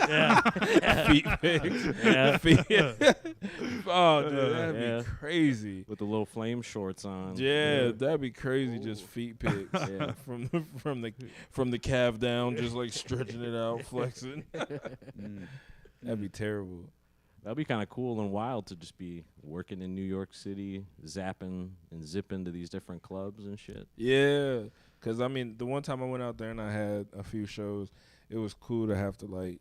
Yeah. Feet pics. Yeah. Oh, dude, that'd Yeah. be crazy. With the little flame shorts on. Yeah, that'd be crazy. Just feet pics Yeah. from the calf down, just like stretching it out, flexing. That'd be terrible. That'd be kind of cool and wild to just be working in New York City, zapping and zipping to these different clubs and shit. Yeah, because I mean, the one time I went out there and I had a few shows, it was cool to have to like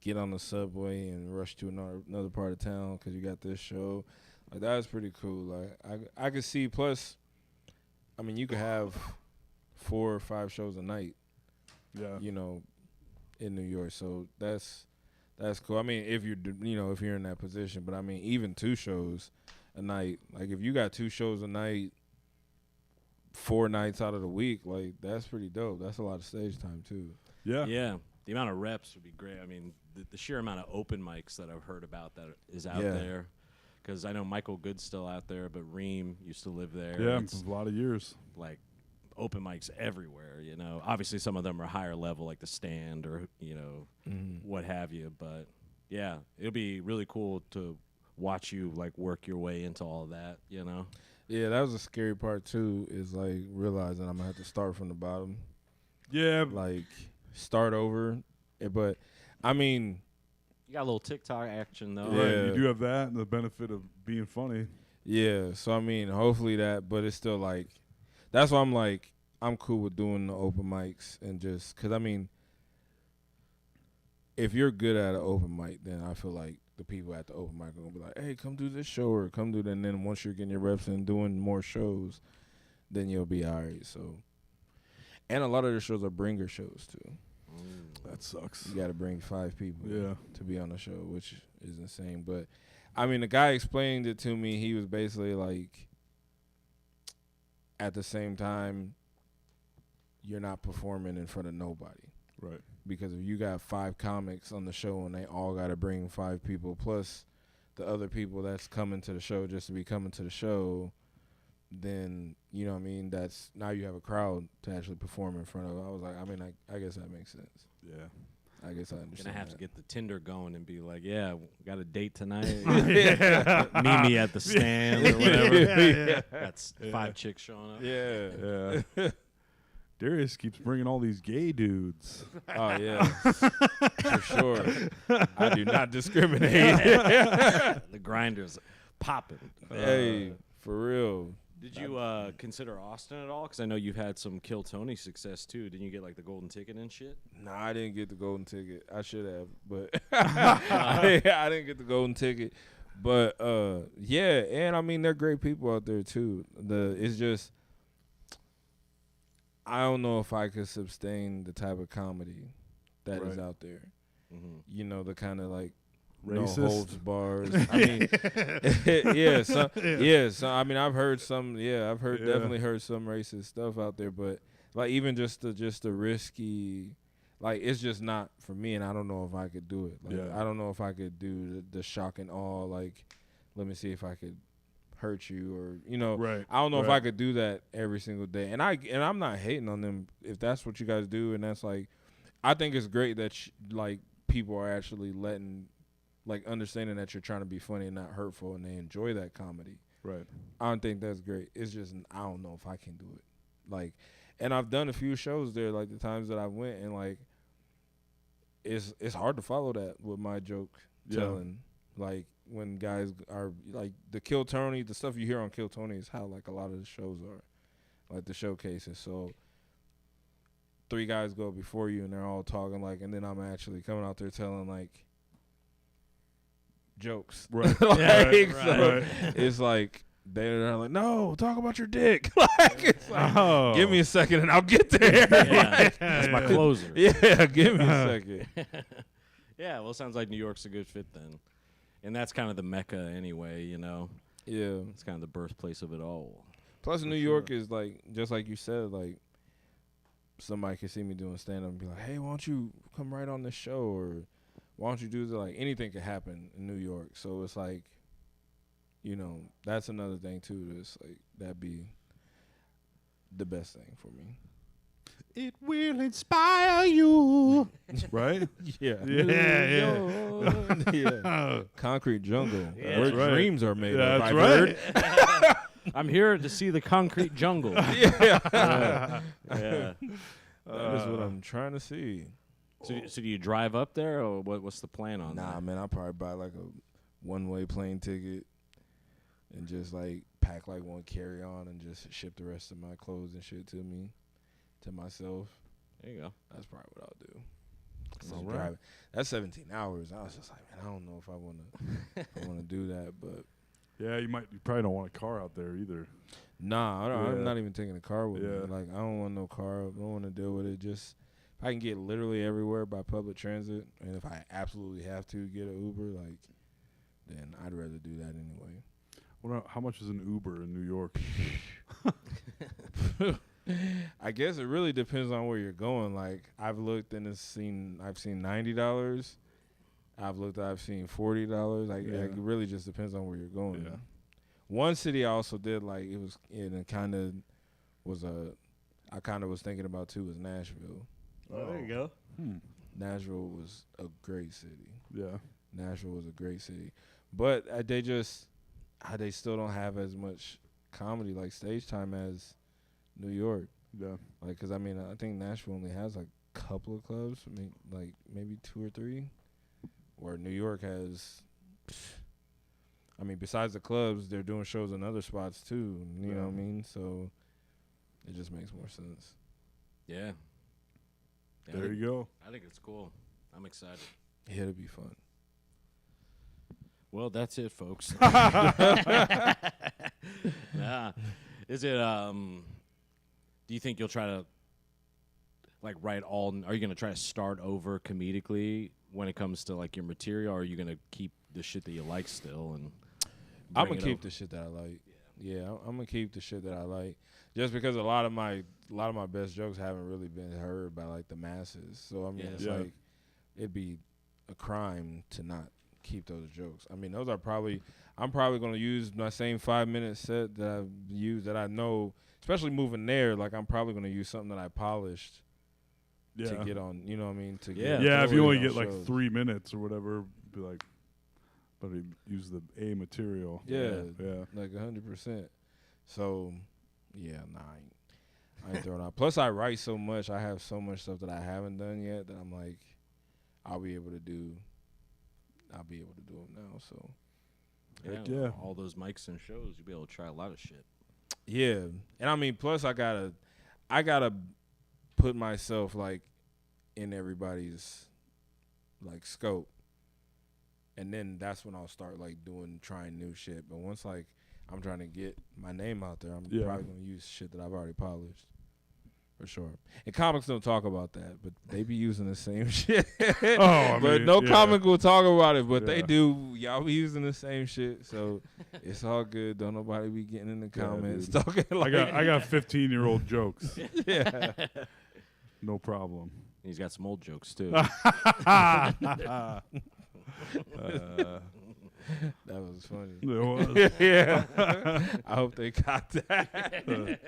get on the subway and rush to another part of town because you got this show. Like that was pretty cool. Like I could see. Plus, I mean, you could have 4 or 5 shows a night. Yeah. You know, in New York. So that's cool. I mean, if you're in that position, but I mean, even 2 shows a night. Like if you got 2 shows a night, 4 nights out of the week, like that's pretty dope. That's a lot of stage time too. Yeah. Yeah, the amount of reps would be great. I mean, the sheer amount of open mics that I've heard about that is out Yeah. there. Because I know Michael Good's still out there, but Reem used to live there. Yeah, It's a lot of years. like open mics everywhere, you know. Obviously, some of them are higher level, like the Stand or, you know, what have you. But, yeah, it'll be really cool to watch you, like, work your way into all of that, you know. Yeah, that was a scary part too. Is like realizing I'm gonna have to start from the bottom, Yeah. like start over. But I mean, You got a little TikTok action, though. Right. Yeah. You do have that and the benefit of being funny. yeah. So I mean, hopefully that. But it's still like, that's why I'm like, I'm cool with doing the open mics and just because I mean, if you're good at an open mic, then I feel like the people at the open mic are gonna be like, hey, come do this show or come do that. And then once you're getting your reps and doing more shows, then you'll be all right. So, and a lot of the shows are bringer shows too. That sucks. You got to bring 5 people Yeah. to be on the show, which is insane. But I mean, the guy explained it to me. He was basically like, at the same time, you're not performing in front of nobody. Right. Because if you got 5 comics on the show and they all got to bring 5 people plus the other people that's coming to the show just to be coming to the show, then, you know what I mean, that's now you have a crowd to actually perform in front of. I was like, I mean, I guess that makes sense. Yeah. I guess I Gonna understand. have to that. get the Tinder going and be like, yeah, got a date tonight. Yeah. Meet me at the Stand or whatever. Yeah. That's 5 chicks showing up. Yeah. Yeah. Darius keeps bringing all these gay dudes. Oh yeah, for sure. I do not discriminate. The grinders popping. Hey, for real. Did you consider Austin at all? Because I know you've had some Kill Tony success too. Didn't you get like the golden ticket and shit? Nah, I didn't get the golden ticket. I should have, but I didn't get the golden ticket. But yeah, and I mean they're great people out there too. It's just I don't know if I could sustain the type of comedy that is Right. out there. Mm-hmm. You know, the kind of like Racist. no holds bars. I mean, yeah, so I mean, I've heard some. Yeah, I've heard Yeah. definitely heard some racist stuff out there, but like even just the risky, like it's just not for me, and I don't know if I could do it. Like, Yeah. I don't know if I could do the shock and awe. Like, let me see if I could hurt you, or you know, Right. I don't know if Right. I could do that every single day. And I'm not hating on them if that's what you guys do, and that's like, I think it's great that like people are actually understanding that you're trying to be funny and not hurtful, and they enjoy that comedy. Right. I don't think that's great. It's just I don't know if I can do it. Like, and I've done a few shows there, like the times that I went, and like it's hard to follow that with my joke Yeah. telling. Like when guys are like the Kill Tony, the stuff you hear on Kill Tony is how like a lot of the shows are, like the showcases. So 3 guys go before you and they're all talking like, and then I'm actually coming out there telling like jokes. Right. Like, Right. so Right. it's like they're like, no, talk about your dick. Like it's like, Oh. give me a second and I'll get there. Yeah, that's my closer. Yeah, give me a second. Yeah, well, it sounds like New York's a good fit then. And that's kind of the mecca anyway, you know. Yeah. It's kind of the birthplace of it all. Plus, New York is like, just like you said, like somebody can see me doing stand up and be like, hey, why don't you come right on this show? Or why don't you do this? Like anything could happen in New York. So it's like, you know, that's another thing too. It's like that'd be the best thing for me. It will inspire you. Right? Yeah. Yeah. Yeah. Concrete jungle. Yeah, where that's right. dreams are made of. That's I've right. heard. I'm here to see the concrete jungle. Yeah. Yeah. That is what I'm trying to see. So do you drive up there, or what's the plan on Nah, that? man, I'll probably buy like a one-way plane ticket and just like pack like one carry-on and just ship the rest of my clothes and shit to myself. There you go. That's probably what I'll do. That's Just all right. drive. That's 17 hours. I was just like, man, I don't know if I want to do that, but Yeah, you probably don't want a car out there either. nah, Yeah. I'm not even taking a car with me. Yeah. Like, I don't want no car. I don't want to deal with it. Just if I can get literally everywhere by public transit, and if I absolutely have to get an Uber, like, then I'd rather do that anyway. How much is an Uber in New York? I guess it really depends on where you're going. Like I've looked and I've seen $90. I've seen $40. Like Yeah. it really just depends on where you're going. Yeah. One city I also did like it kind of was I kind of was thinking about too was Nashville. Oh, there you go. Nashville was a great city. Yeah. Nashville was a great city, but they still don't have as much comedy like stage time as New York. Yeah. Like, cause I mean, I think Nashville only has like a couple of clubs. I mean, like maybe 2 or 3. Where New York has, I mean, besides the clubs, they're doing shows in other spots too. You know what I mean? So it just makes more sense. Yeah. There you go. I think it's cool. I'm excited. Yeah, it'll be fun. Well, that's it, folks. Nah. Is it do you think you'll try to like write all are you going to try to start over comedically when it comes to like your material, or are you going to keep the shit that you like still and I'm gonna keep the shit that I like. Yeah, I'm gonna keep the shit that I like. Just because a lot of my best jokes haven't really been heard by like the masses. So I mean, it's like it'd be a crime to not keep those jokes. I mean, those are I'm probably gonna use my same 5-minute set that I've used that I know, especially moving there. Like I'm probably gonna use something that I polished to get on. You know what I mean? To get if you only on get shows. like 3 minutes or whatever, be like, but use the A material. Yeah, Yeah. like 100%. So, yeah, nah, I ain't throwing out. Plus, I write so much. I have so much stuff that I haven't done yet that I'm like, I'll be able to do them now. So, Yeah. all those mics and shows, you'll be able to try a lot of shit. yeah, and I mean, plus I gotta put myself like in everybody's like scope. And then that's when I'll start like trying new shit. But once like I'm trying to get my name out there, I'm probably gonna use shit that I've already polished. For sure. And comics don't talk about that, but they be using the same shit. But no comic will talk about it, but they do. Y'all be using the same shit, so it's all good. Don't nobody be getting in the comments talking like I got 15-year-old jokes. Yeah. No problem. He's got some old jokes too. That was funny. It was. Yeah. I hope they got that.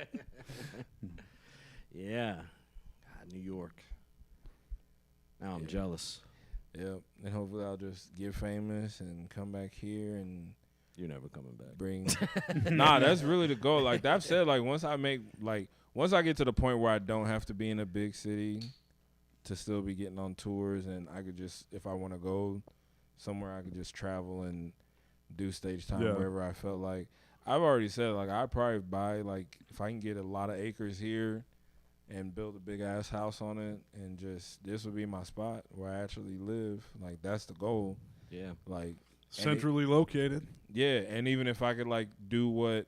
Yeah. God, New York. Now I'm jealous. Yep. And hopefully I'll just get famous and come back here and You're never coming back. bring Nah, that's really the goal. Like I've said, like once I get to the point where I don't have to be in a big city to still be getting on tours, and I could just, if I want to go somewhere, I could just travel and do stage time wherever I felt like. I've already said, like, I'd probably buy, like, if I can get a lot of acres here and build a big-ass house on it, and just, this would be my spot where I actually live. Like, that's the goal. Yeah. Like, Centrally located. yeah, and even if I could, like, do what,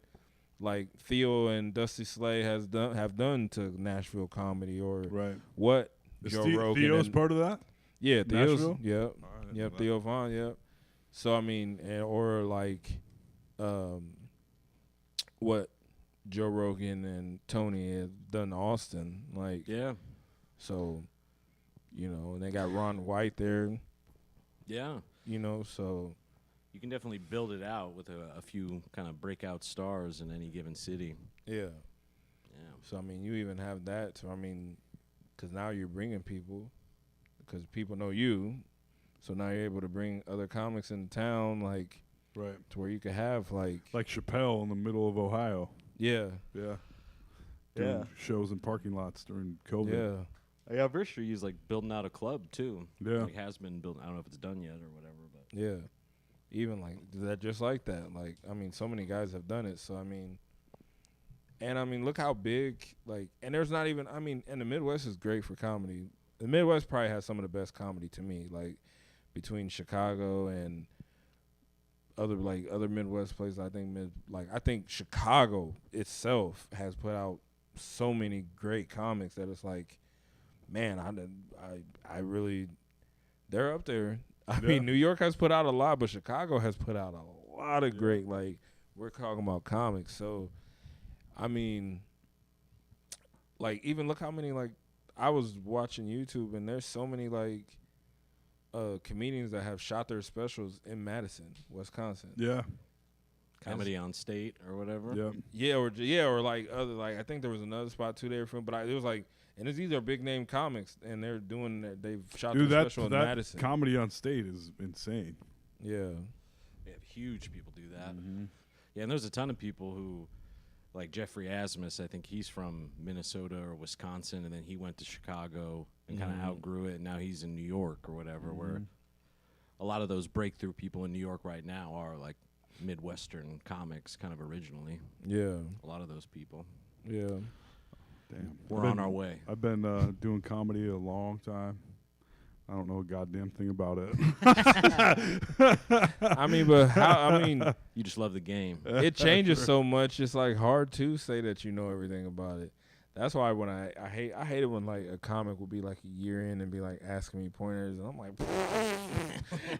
like, Theo and Dusty Slay have done to Nashville comedy, or what Is Joe Rogan. Theo's part of that? Yeah, Theo's. Nashville? Yep. Yep, Theo Vaughn, yep. So, I mean, or like what Joe Rogan and Tony have done to Austin. Like, Yeah. so, you know, and they got Ron White there, Yeah. you know, so. You can definitely build it out with a few kind of breakout stars in any given city. Yeah. Yeah. So, I mean, you even have that. So, I mean, because now you're bringing people, because people know you. So now you're able to bring other comics into town, like, to where you could have, like Chappelle in the middle of Ohio. Yeah. Yeah. Doing shows in parking lots during COVID. Yeah. Yeah, very sure he's like building out a club too. Yeah. Like has been building. I don't know if it's done yet or whatever, but Yeah. Even like that, just like that. Like, I mean, so many guys have done it. So, I mean, and I mean, look how big, like, and there's not even, I mean, and the Midwest is great for comedy. The Midwest probably has some of the best comedy to me, like, between Chicago and other Midwest places. I think Chicago itself has put out so many great comics that it's like, man, I really, they're up there. I mean, New York has put out a lot, but Chicago has put out a lot of great, like, we're talking about comics. So, I mean, like even look how many like I was watching YouTube and there's so many like comedians that have shot their specials in Madison, Wisconsin. Yeah. Comedy on State or whatever. Yeah. Or like other like I think there was another spot too they were from, but it was like and these are big name comics and they're doing they've shot Dude, their special in that Madison. Comedy on State is insane. Yeah. Yeah, huge people do that. Mm-hmm. Yeah, and there's a ton of people who, like Jeffrey Asmus, I think he's from Minnesota or Wisconsin, and then he went to Chicago and kind of outgrew it, and now he's in New York or whatever, where a lot of those breakthrough people in New York right now are like Midwestern comics kind of originally. Yeah. A lot of those people. Yeah. Damn. We're on our way. I've been doing comedy a long time. I don't know a goddamn thing about it. I mean, but how? I mean, You just love the game. it changes so much. It's like hard to say that you know everything about it. That's why when I hate it when like a comic will be like a year in and be like asking me pointers and I'm like,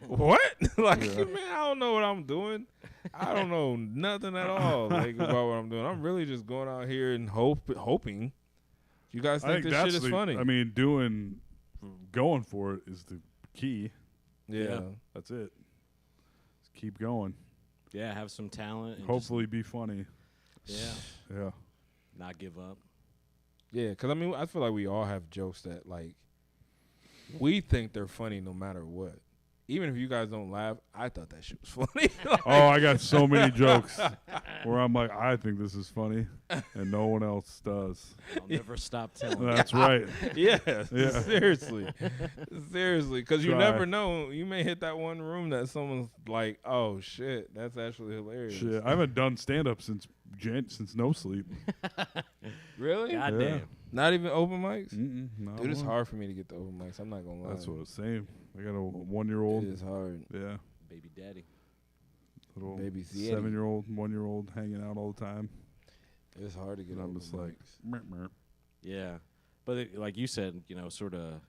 what? Like, man, I don't know what I'm doing. I don't know nothing at all like about what I'm doing. I'm really just going out here and hoping. You guys think this shit is funny? I mean, going for it is the key. Yeah. That's it. Just keep going. Yeah, have some talent. And Hopefully be funny. Yeah, not give up. Yeah, because I mean, I feel like we all have jokes that like we think they're funny no matter what. Even if you guys don't laugh, I thought that shit was funny. Like, I got so many jokes where I'm like, I think this is funny, and no one else does. I'll never stop telling. That's right. yeah, Yeah. seriously, because you Try. never know. You may hit that one room that someone's like, "Oh shit, that's actually hilarious." Shit, I haven't done stand up since No Sleep. Really? God Yeah. damn. Not even open mics? No, Dude, it's hard for me to get the open mics. I'm not gonna lie. That's what I was saying. I got a 1-year-old. It is hard. Yeah. Baby daddy. Little Baby Zeddy. 7-year-old, 1-year-old hanging out all the time. It's hard to get And I'm open just like, mics. "Merp, merp." Yeah, but like you said, sort of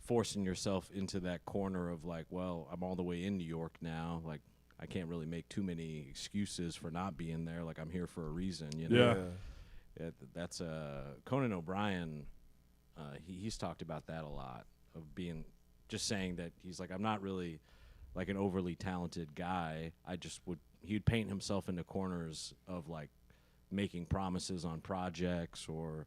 forcing yourself into that corner of like, well, I'm all the way in New York now. Like, I can't really make too many excuses for not being there. Like, I'm here for a reason. Yeah. That's Conan O'Brien. He's talked about that a lot of being just saying that he's like, I'm not really like an overly talented guy. He'd paint himself into corners of like making promises on projects or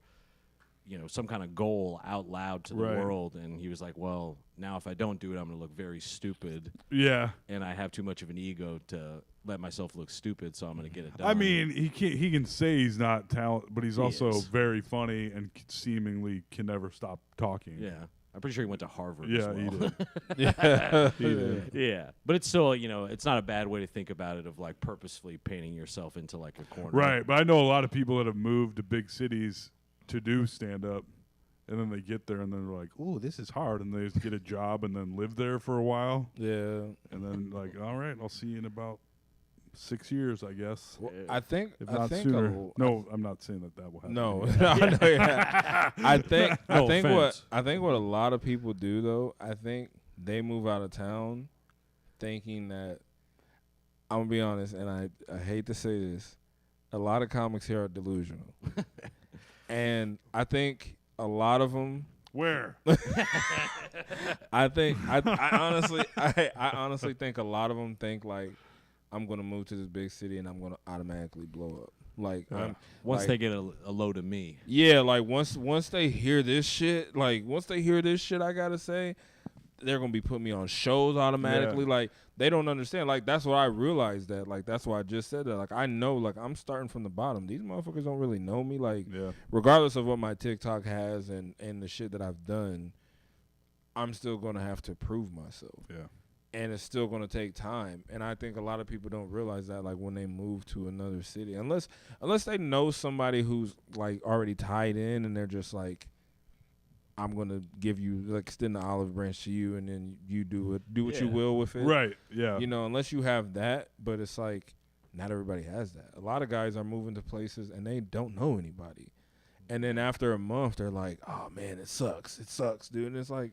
some kind of goal out loud to the Right. world, and he was like, well, now if I don't do it, I'm going to look very stupid, Yeah. and I have too much of an ego to let myself look stupid, so I'm going to get it done. I mean, he can say he's not talented, but he's He also is. very funny and seemingly can never stop talking. Yeah. I'm pretty sure he went to Harvard Yeah, as well. he did. Yeah. He did. Yeah, but it's still, it's not a bad way to think about it of like purposefully painting yourself into like a corner. Right, but I know a lot of people that have moved to big cities to do stand-up, and then they get there and then they're like, "Oh, this is hard," and they just get a job and then live there for a while, Yeah. and then like, "All right, I'll see you in about 6 years, I guess, Well, I think if I not think sooner." No, I'm not saying that will happen. No, again. no, yeah. I think No offense. what a lot of people do though, I think they move out of town thinking that I'm gonna be honest, and I hate to say this, a lot of comics here are delusional, and I think a lot of them. Where? I think I honestly think a lot of them think like I'm gonna move to this big city and I'm gonna automatically blow up. Like Yeah. Once like- they get a load of me. Yeah, like once they hear this shit, I gotta say, they're gonna be putting me on shows automatically. Yeah. Like they don't understand. Like that's what I realized that. Like that's why I just said that. Like I know, like I'm starting from the bottom. These motherfuckers don't really know me. Like Yeah. regardless of what my TikTok has and the shit that I've done, I'm still gonna have to prove myself. Yeah. And it's still going to take time. And I think a lot of people don't realize that, like, when they move to another city. Unless they know somebody who's, like, already tied in and they're just like, I'm going to give you, like, extend the olive branch to you and then you do what you Yeah. will with it. Right. Yeah. Unless you have that. But it's like, not everybody has that. A lot of guys are moving to places and they don't know anybody. And then after a month, they're like, oh, man, it sucks. It sucks, dude. And it's like,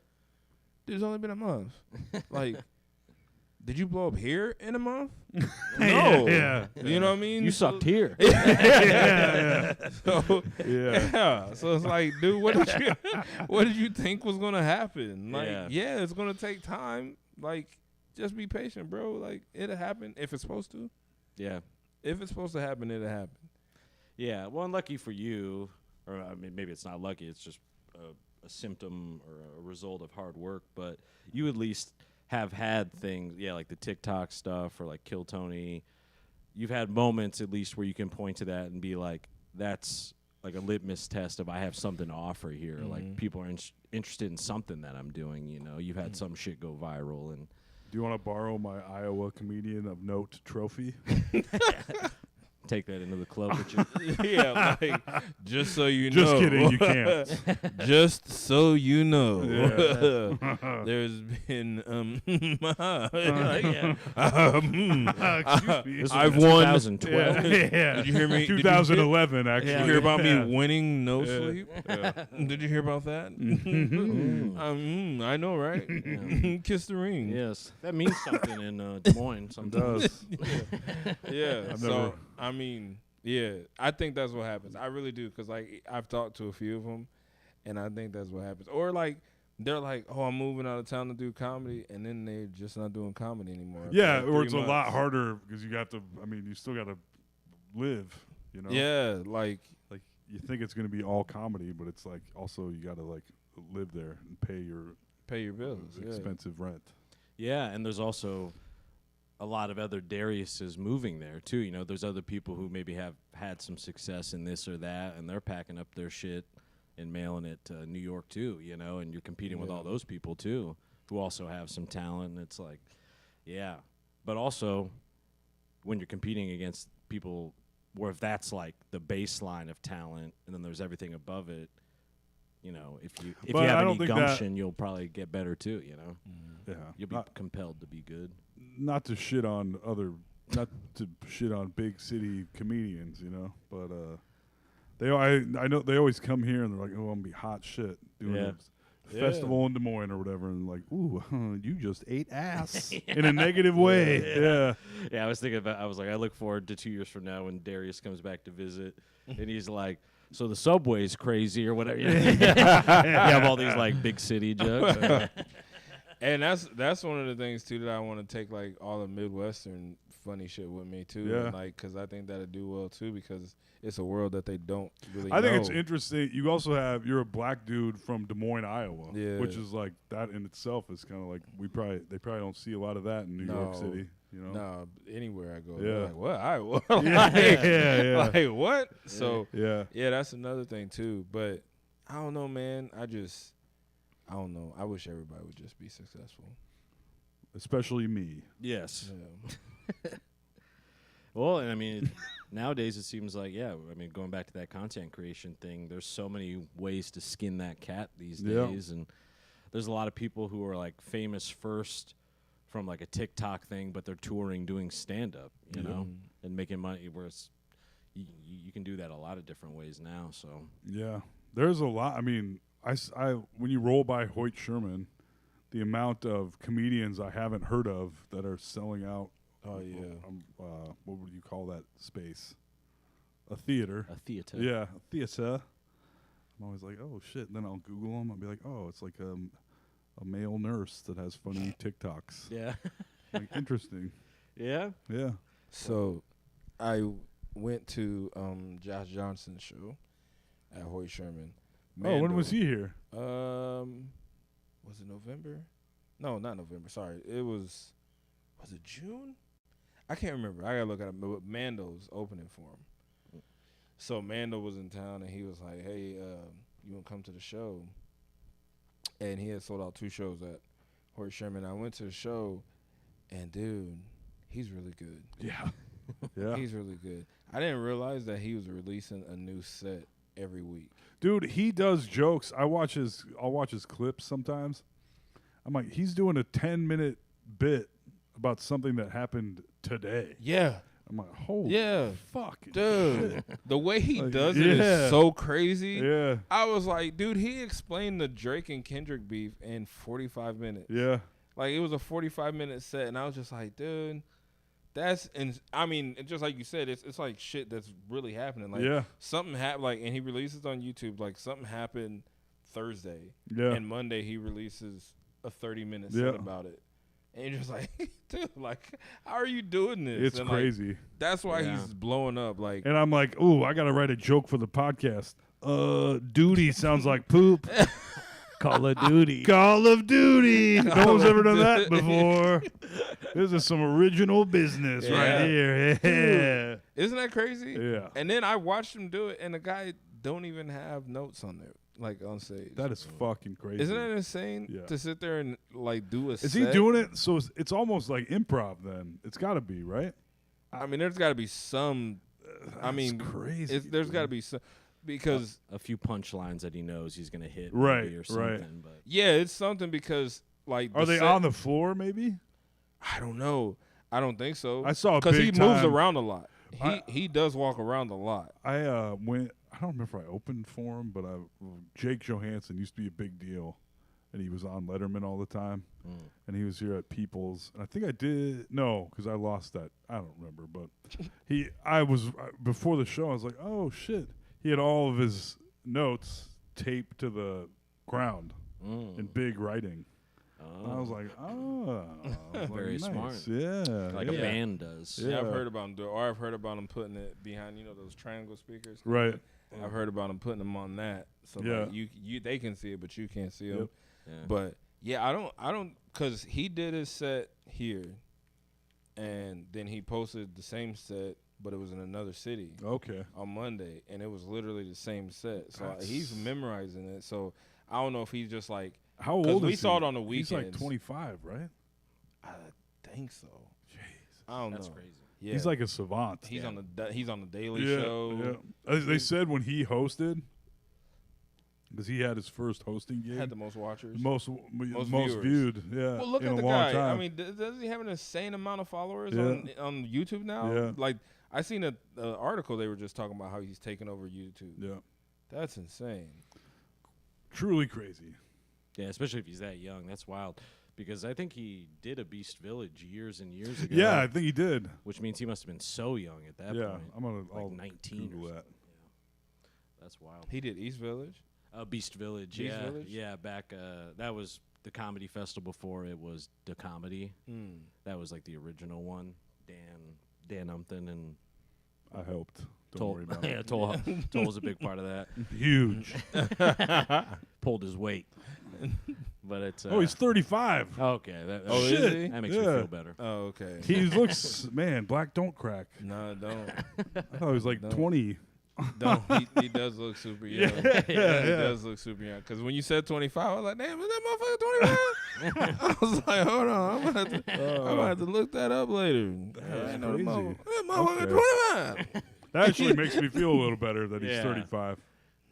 dude, it's only been a month. Like... did you blow up here in a month? No. Yeah. You know what I mean? You sucked here. Yeah. So Yeah. so it's like, dude, what did you think was gonna happen? Like, Yeah. it's gonna take time. Like, just be patient, bro. Like, it'll happen if it's supposed to. Yeah. If it's supposed to happen, it'll happen. Yeah. Well, unlucky for you, or I mean, maybe it's not lucky. It's just a symptom or a result of hard work. But you at least have had things, like the TikTok stuff or like Kill Tony. You've had moments at least where you can point to that and be like, that's like a litmus test of I have something to offer here. Like people are interested in something that I'm doing. You know, you've had some shit go viral. And Do you want to borrow my Iowa comedian of note trophy? take that into the club with you. Yeah, like, just so you know. Just kidding, you can't. Just so you know. Yeah. There's been Excuse me. This was I've in won. 2012. Yeah. Did you hear me? 2011, actually. Did you hear about Yeah. me winning no Yeah. sleep? Did you hear about that? I know, right? Yeah. Kiss the ring. Yes, that means something in Des Moines It sometimes. does. Yeah. I've So never- I mean, yeah, I think that's what happens. I really do, because like I've talked to a few of them, and I think that's what happens. Or like they're like, "Oh, I'm moving out of town to do comedy," and then they're just not doing comedy anymore. after, Yeah, like, or 3 it's a lot months. harder because you got to. I mean, you still got to live. You know. Yeah, like Like you think it's going to be all comedy, but it's like also you got to like live there and pay your pay your bills. Yeah. expensive rent. Yeah, and there's also a lot of other Dariuses moving there too. You know, there's other people who maybe have had some success in this or that, and they're packing up their shit and mailing it to New York too. You know, and you're competing with Yeah. all those people too, who also have some talent. And it's like, yeah, but also when you're competing against people, where if that's like the baseline of talent, and then there's everything above it. You know, if you But I have don't any think that- gumption, you'll probably get better too. You know, Yeah. you'll be compelled to be good. Not to shit on not to shit on big city comedians, you know, but I know they always come here and they're like, oh, I'm gonna be hot shit doing Yeah. a festival in Des Moines or whatever, and like, ooh, you just ate ass in a negative way. Yeah. Yeah, I was thinking about. I was like, I look forward to 2 years from now when Darius comes back to visit, and he's like, "So the subway's crazy or whatever." You have all these like big city jokes. And that's one of the things too that I want to take like all the Midwestern funny shit with me too. Yeah. And, like, because I think that'll do well too, because it's a world that they don't really I think know. it's interesting. You also you're a black dude from Des Moines, Iowa, Yeah. which is like that in itself is kind of like they probably don't see a lot of that in New York No. City, you know. Nah, anywhere I go, Yeah. they're like, what? Iowa? Yeah. Like, what? So Yeah. yeah, that's another thing too. But I don't know, man. I don't know. I wish everybody would just be successful. Especially me. Yes. Yeah. Well, and I mean, nowadays it seems like, going back to that content creation thing, there's so many ways to skin that cat these Yeah. days. And there's a lot of people who are like famous first from like a TikTok thing, but they're touring doing stand up, you know, and making money. Whereas you can do that a lot of different ways now. So, Yeah. There's a lot. I mean, when you roll by Hoyt Sherman, the amount of comedians I haven't heard of that are selling out. Oh, yeah. What would you call that space? A theater. a theater. Yeah, a theater. I'm always like, oh shit. And then I'll Google them. I'll be like, oh, it's like a male nurse that has funny TikToks. Yeah. Like, interesting. Yeah. Yeah. So I went to Josh Johnson's show at Hoyt Sherman. Oh, when was Mando. he here? Was it November? No, not November. Sorry, it was it June? I can't remember. I gotta look at it. But Mando's opening for him. So Mando was in town, and he was like, "Hey, you wanna come to the show?" And he had sold out 2 shows at Hoyt Sherman. I went to the show, and dude, he's really good. Yeah. Yeah. He's really good. I didn't realize that he was releasing a new set every week. Dude, he does jokes. I'll watch his clips sometimes. I'm like, he's doing a 10-minute bit about something that happened today. Yeah. I'm like, holy Yeah. fuck. Dude, the way he Like, does it yeah. is so crazy. Yeah. I was like, dude, he explained the Drake and Kendrick beef in 45 minutes. Yeah. Like, it was a 45-minute set, and I was just like, dude, that's and I mean, just like you said, it's like shit that's really happening. Like, Yeah. something happened. Like, and he releases on YouTube. Like, something happened Thursday, Yeah. and Monday he releases a 30-minute Yeah. set about it. And you're just like, dude, like, how are you doing this? It's and like, crazy. that's why Yeah. he's blowing up. Like, And I'm like, ooh, I gotta write a joke for the podcast. Duty sounds like poop. Call of Duty. Call of Duty. No Call one's of ever done that Duty. before. This is some original business Yeah. right here. Yeah. isn't that crazy? Yeah. And then I watched him do it, and the guy don't even have notes on there, like, on stage. That is fucking crazy. Isn't that insane Yeah. to sit there and like do a set? Is he doing it? So it's almost like improv then. It's got to be, right? I mean, there's got to be some. I That's mean, crazy. there's got to be some because A few punchlines that he knows he's gonna hit, Right, maybe, or right. something. But yeah, it's something because like Are they set- on the floor maybe? I don't know. I don't think so. I saw a because he big moves time- around a lot. I- He does walk around a lot. I went. I don't remember if I opened for him, but Jake Johansson used to be a big deal, and he was on Letterman all the time. And he was here at People's, and I think I did because I lost that. I don't remember, but I was before the show. I was like, oh shit, he had all of his notes taped to the ground in big writing. And I was like, oh, I was like, Very nice. smart. Yeah, like yeah. a band does. Yeah. I've heard about him do it, or I've heard about him putting it behind those triangle speakers. Right. I've heard about him putting them on that, so Yeah. like you they can see it, but you can't see them. Yep. Yeah. But yeah, I don't, cause he did his set here, and then he posted the same set, but it was in another city Okay. on Monday, and it was literally the same set. So That's- he's memorizing it. So I don't know if he's just like, How 'cause old is we he? saw it on the He's like weekends. 25, right? I think so. Jeez. I don't That's know. crazy. Yeah, He's like a savant. he's on the Daily yeah, Show. Yeah. They said when he hosted, because he had his first hosting gig, Had the most watchers. most viewers. viewed, yeah, Well, look in at a the long guy. time. I mean, doesn't he have an insane amount of followers Yeah. on YouTube now? Yeah. Like, I seen an article they were just talking about how he's taking over YouTube. yeah, That's insane. truly crazy. Yeah, especially if he's that young. That's wild. Because I think he did a Beast Village years and years ago. Yeah, I think he did. Which means he must have been so young at that Yeah, point. I'm gonna Like I'll 19 Google or that. something. Yeah. That's wild. He did East Village. Beast Village, Beast yeah. Village? Yeah, back, that was the comedy festival before it was the comedy. That was like the original one. Dan Umpton and I helped. Don't Toll. worry about Yeah, it. Toll was a big part of that. Huge. Pulled his weight. But it's Oh, he's 35. okay. Oh, is Shit. he? that makes Yeah. me feel better. Oh, okay. He looks, man, black don't crack. No, don't. I thought he was like No. 20. Don't. He does look super young. He does look super young. Because when you said 25, I was like, damn, is that motherfucker 25? I was like, hold on. I'm going to have to look that up later. That's I know crazy. that motherfucker Okay. 25. That actually makes me feel a little better that he's Yeah. 35.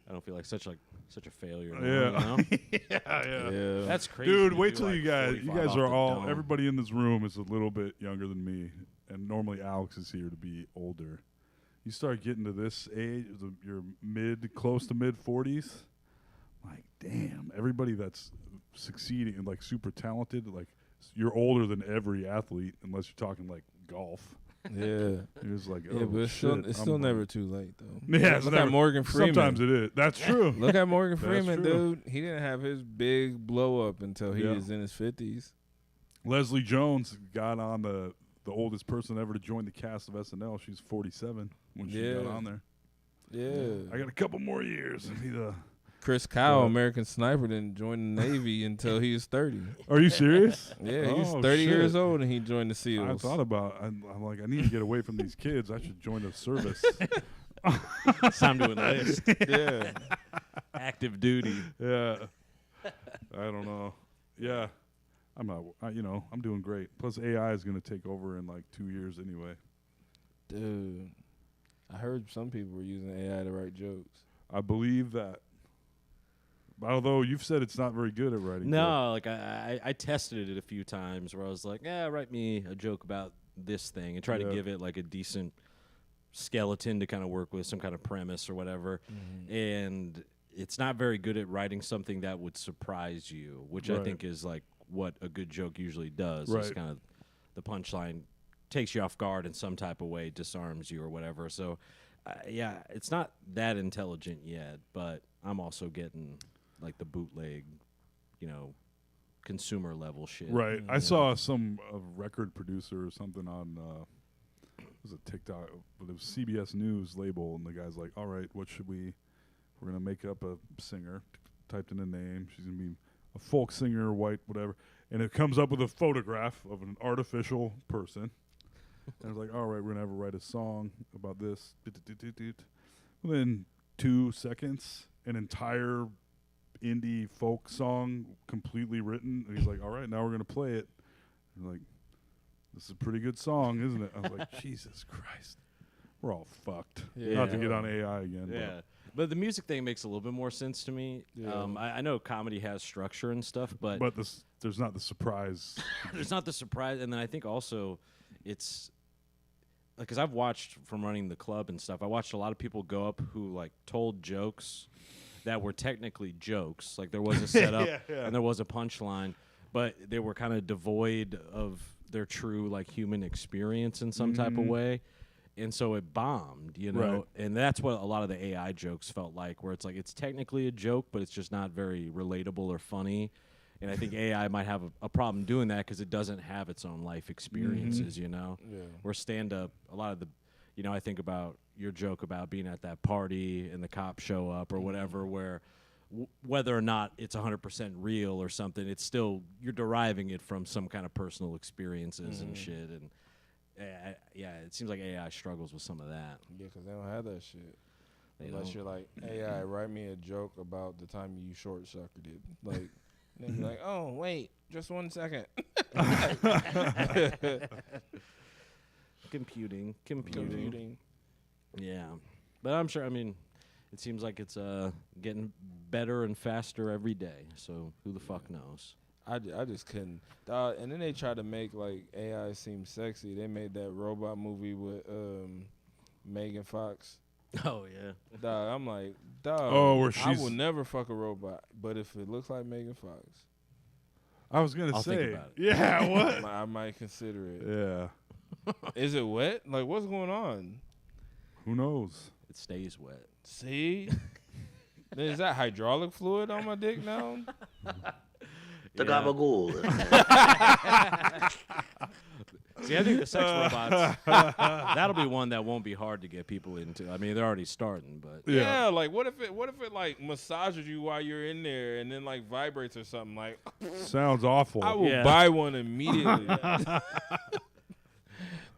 I don't feel like such a failure. Yeah. Now, you know? Yeah. That's crazy. Dude, to wait do till like you guys 45 off are the all, dome. everybody in this room is a little bit younger than me. And normally Alex is here to be older. You start getting to this age, you're close to mid 40s. Like, damn, everybody that's succeeding and like super talented, like you're older than every athlete, unless you're talking like golf. Yeah. You're just like, oh, Yeah, but it's shit, still, it's I'm still like- never too late, though. Yeah, it's Look never- at Morgan Freeman. Sometimes it is. That's true. Look at Morgan That's Freeman, true. dude. He didn't have his big blow up until he Yeah. was in his 50s. Leslie Jones got on the oldest person ever to join the cast of SNL. She's 47 when she got Yeah. on there. Yeah. I got a couple more years. to be the- Chris Kyle, Yeah. American Sniper, didn't join the Navy until he was 30. Are you serious? Yeah, he was Oh, 30 years shit. old and he joined the SEALs. I thought about. I'm like, I need to get away from these kids. I should join the service. It's time to enlist. Yeah. Active duty. Yeah. I don't know. Yeah. I'm not. I'm doing great. Plus, AI is going to take over in like 2 years anyway. Dude. I heard some people were using AI to write jokes. I believe that. Although you've said it's not very good at writing. No, like I tested it a few times where I was like, yeah, write me a joke about this thing and try Yeah. to give it like a decent skeleton to kind of work with, some kind of premise or whatever. And it's not very good at writing something that would surprise you, which I Right. think is like what a good joke usually does. It's Right. kind of the punchline takes you off guard in some type of way, disarms you or whatever. So, yeah, it's not that intelligent yet, but I'm also getting like the bootleg, consumer level shit. Right. I saw some record producer or something on it was a TikTok, but it was CBS News label, and the guy's like, "All right, what should we're gonna make up a singer." Typed in a name. She's gonna be a folk singer, white, whatever, and it comes up with a photograph of an artificial person. And I was like, "All right, we're gonna have her write a song about this." Within 2 seconds, an entire indie folk song completely written. And he's like, "All right, now we're gonna play it." And I'm like, "This is a pretty good song, isn't it?" I was like, "Jesus Christ, we're all fucked." Yeah. Not to get on AI again. Yeah. But the music thing makes a little bit more sense to me. Yeah. I know comedy has structure and stuff, but But there's not the surprise. there's not the surprise. And then I think also it's because I've watched from running the club and stuff. I watched a lot of people go up who like told jokes that were technically jokes. Like there was a setup Yeah. and there was a punchline, but they were kind of devoid of their true like human experience in some type of way. And so it bombed, Right. and that's what a lot of the AI jokes felt like, where it's like it's technically a joke, but it's just not very relatable or funny. And I think AI might have a problem doing that because it doesn't have its own life experiences, Yeah. Where stand-up, a lot of the, I think about your joke about being at that party and the cops show up or whatever, where whether or not it's 100% real or something, it's still, you're deriving it from some kind of personal experiences and shit. And it seems like AI struggles with some of that. Yeah, because they don't have that shit. They Unless don't. you're like, AI, write me a joke about the time you short circuited. Like, they'd be like, oh, wait, just 1 second. Computing. Yeah. But I'm sure, it seems like it's getting better and faster every day. So who the fuck knows? I just couldn't. And then they tried to make like AI seem sexy. They made that robot movie with Megan Fox. Oh, yeah. Dog, I'm like, dog. Oh, where I she's- will never fuck a robot, but if it looks like Megan Fox, I was gonna I'll say, think about it. yeah, what? I might consider it. Yeah, Is it wet? Like, what's going on? who knows? It stays wet. See, is that hydraulic fluid on my dick now? The gabagool. See, I think the sex robots, that'll be one that won't be hard to get people into. I mean, they're already starting, but Yeah, like what if it like massages you while you're in there and then like vibrates or something? Like, Sounds awful. I will Yeah. buy one immediately.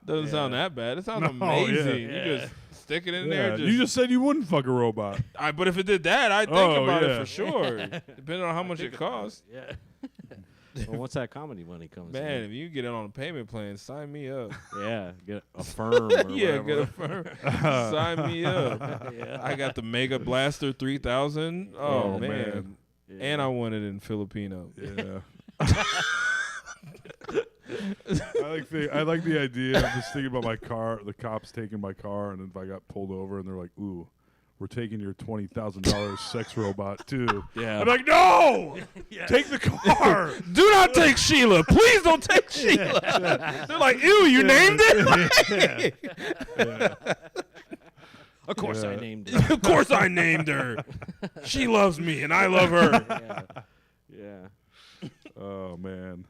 Doesn't sound that bad. It sounds No, amazing. yeah. You just stick it in Yeah, there. you just said you wouldn't fuck a robot. But if it did that, I'd think Oh, about yeah. it for sure. Depending on how much it costs. yeah. Well, once that comedy money comes Man, in, if you get it on a payment plan, sign me up. yeah, get a firm or Yeah, whatever. get a firm. Sign me up. Yeah. I got the Mega Blaster 3000. Oh, Oh, man. man. Yeah. And I want it in Filipino. Yeah. I like the idea. I'm just thinking about my car. The cops taking my car, and if I got pulled over, and they're like, "Ooh, we're taking your $20,000 sex robot too." Yeah. I'm like, "No, take the car." Do not take Sheila. Please don't take Sheila. They're like, ew, you named it? Of course, I Yeah. named it. Of course I named her. She loves me, and I love her. Yeah. Oh man,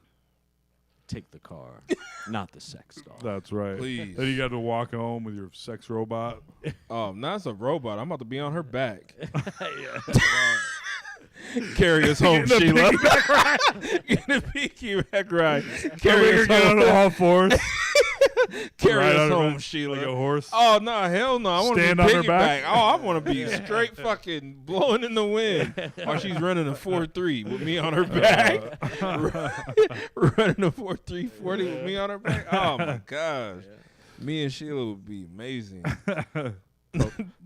Take the car, not the sex doll. that's right. Please. Then you got to walk home with your sex robot. Now it's a robot. I'm about to be on her back. Carry us home, Sheila. Get a piggyback ride. Carry us Get on home. all fours. Carry Ride us on her home, back Sheila. like a horse. Oh no, hell no! I want to Stand be on her piggyback. back? Oh, I want to be straight fucking blowing in the wind while she's running a 4.3 with me on her back. Running a 4.3 40 with me on her back. Oh my gosh, me and Sheila would be amazing.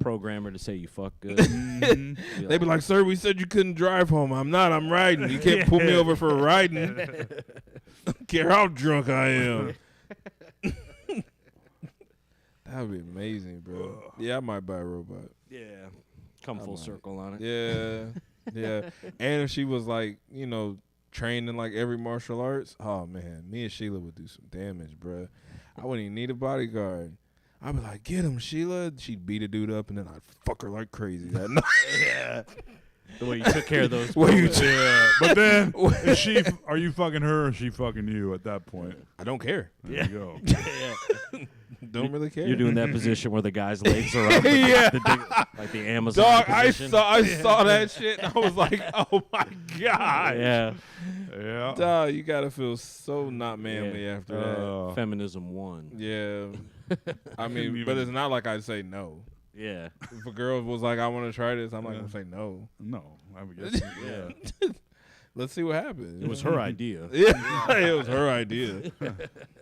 Programmer to say you fuck good. They'd be like, "Sir, we said you couldn't drive home. I'm not. I'm riding. You can't pull me over for riding. Don't care how drunk I am." That would be amazing, bro. Yeah, I might buy a robot. Yeah. Come full might. circle on it. Yeah, yeah. And if she was like, trained in like every martial arts, oh man, me and Sheila would do some damage, bruh. I wouldn't even need a bodyguard. I'd be like, get him, Sheila. She'd beat a dude up, and then I'd fuck her like crazy that night. Yeah. The way you took care of those. Yeah, but then are you fucking her or is she fucking you at that point? I don't care. There you go. Yeah. Don't really care. You're doing that position where the guy's legs are up. Yeah. Like the Amazon Dog, position. I saw that shit, and I was like, oh my god. Yeah. Yeah. Dog, you gotta feel so not manly after that. Feminism won. Yeah. I mean, but it's not like I'd say no. Yeah. If a girl was like, I want to try this, I'm not going to say no. No, I would guess. Yeah. Let's see what happens. It was her idea. Yeah, it was her idea.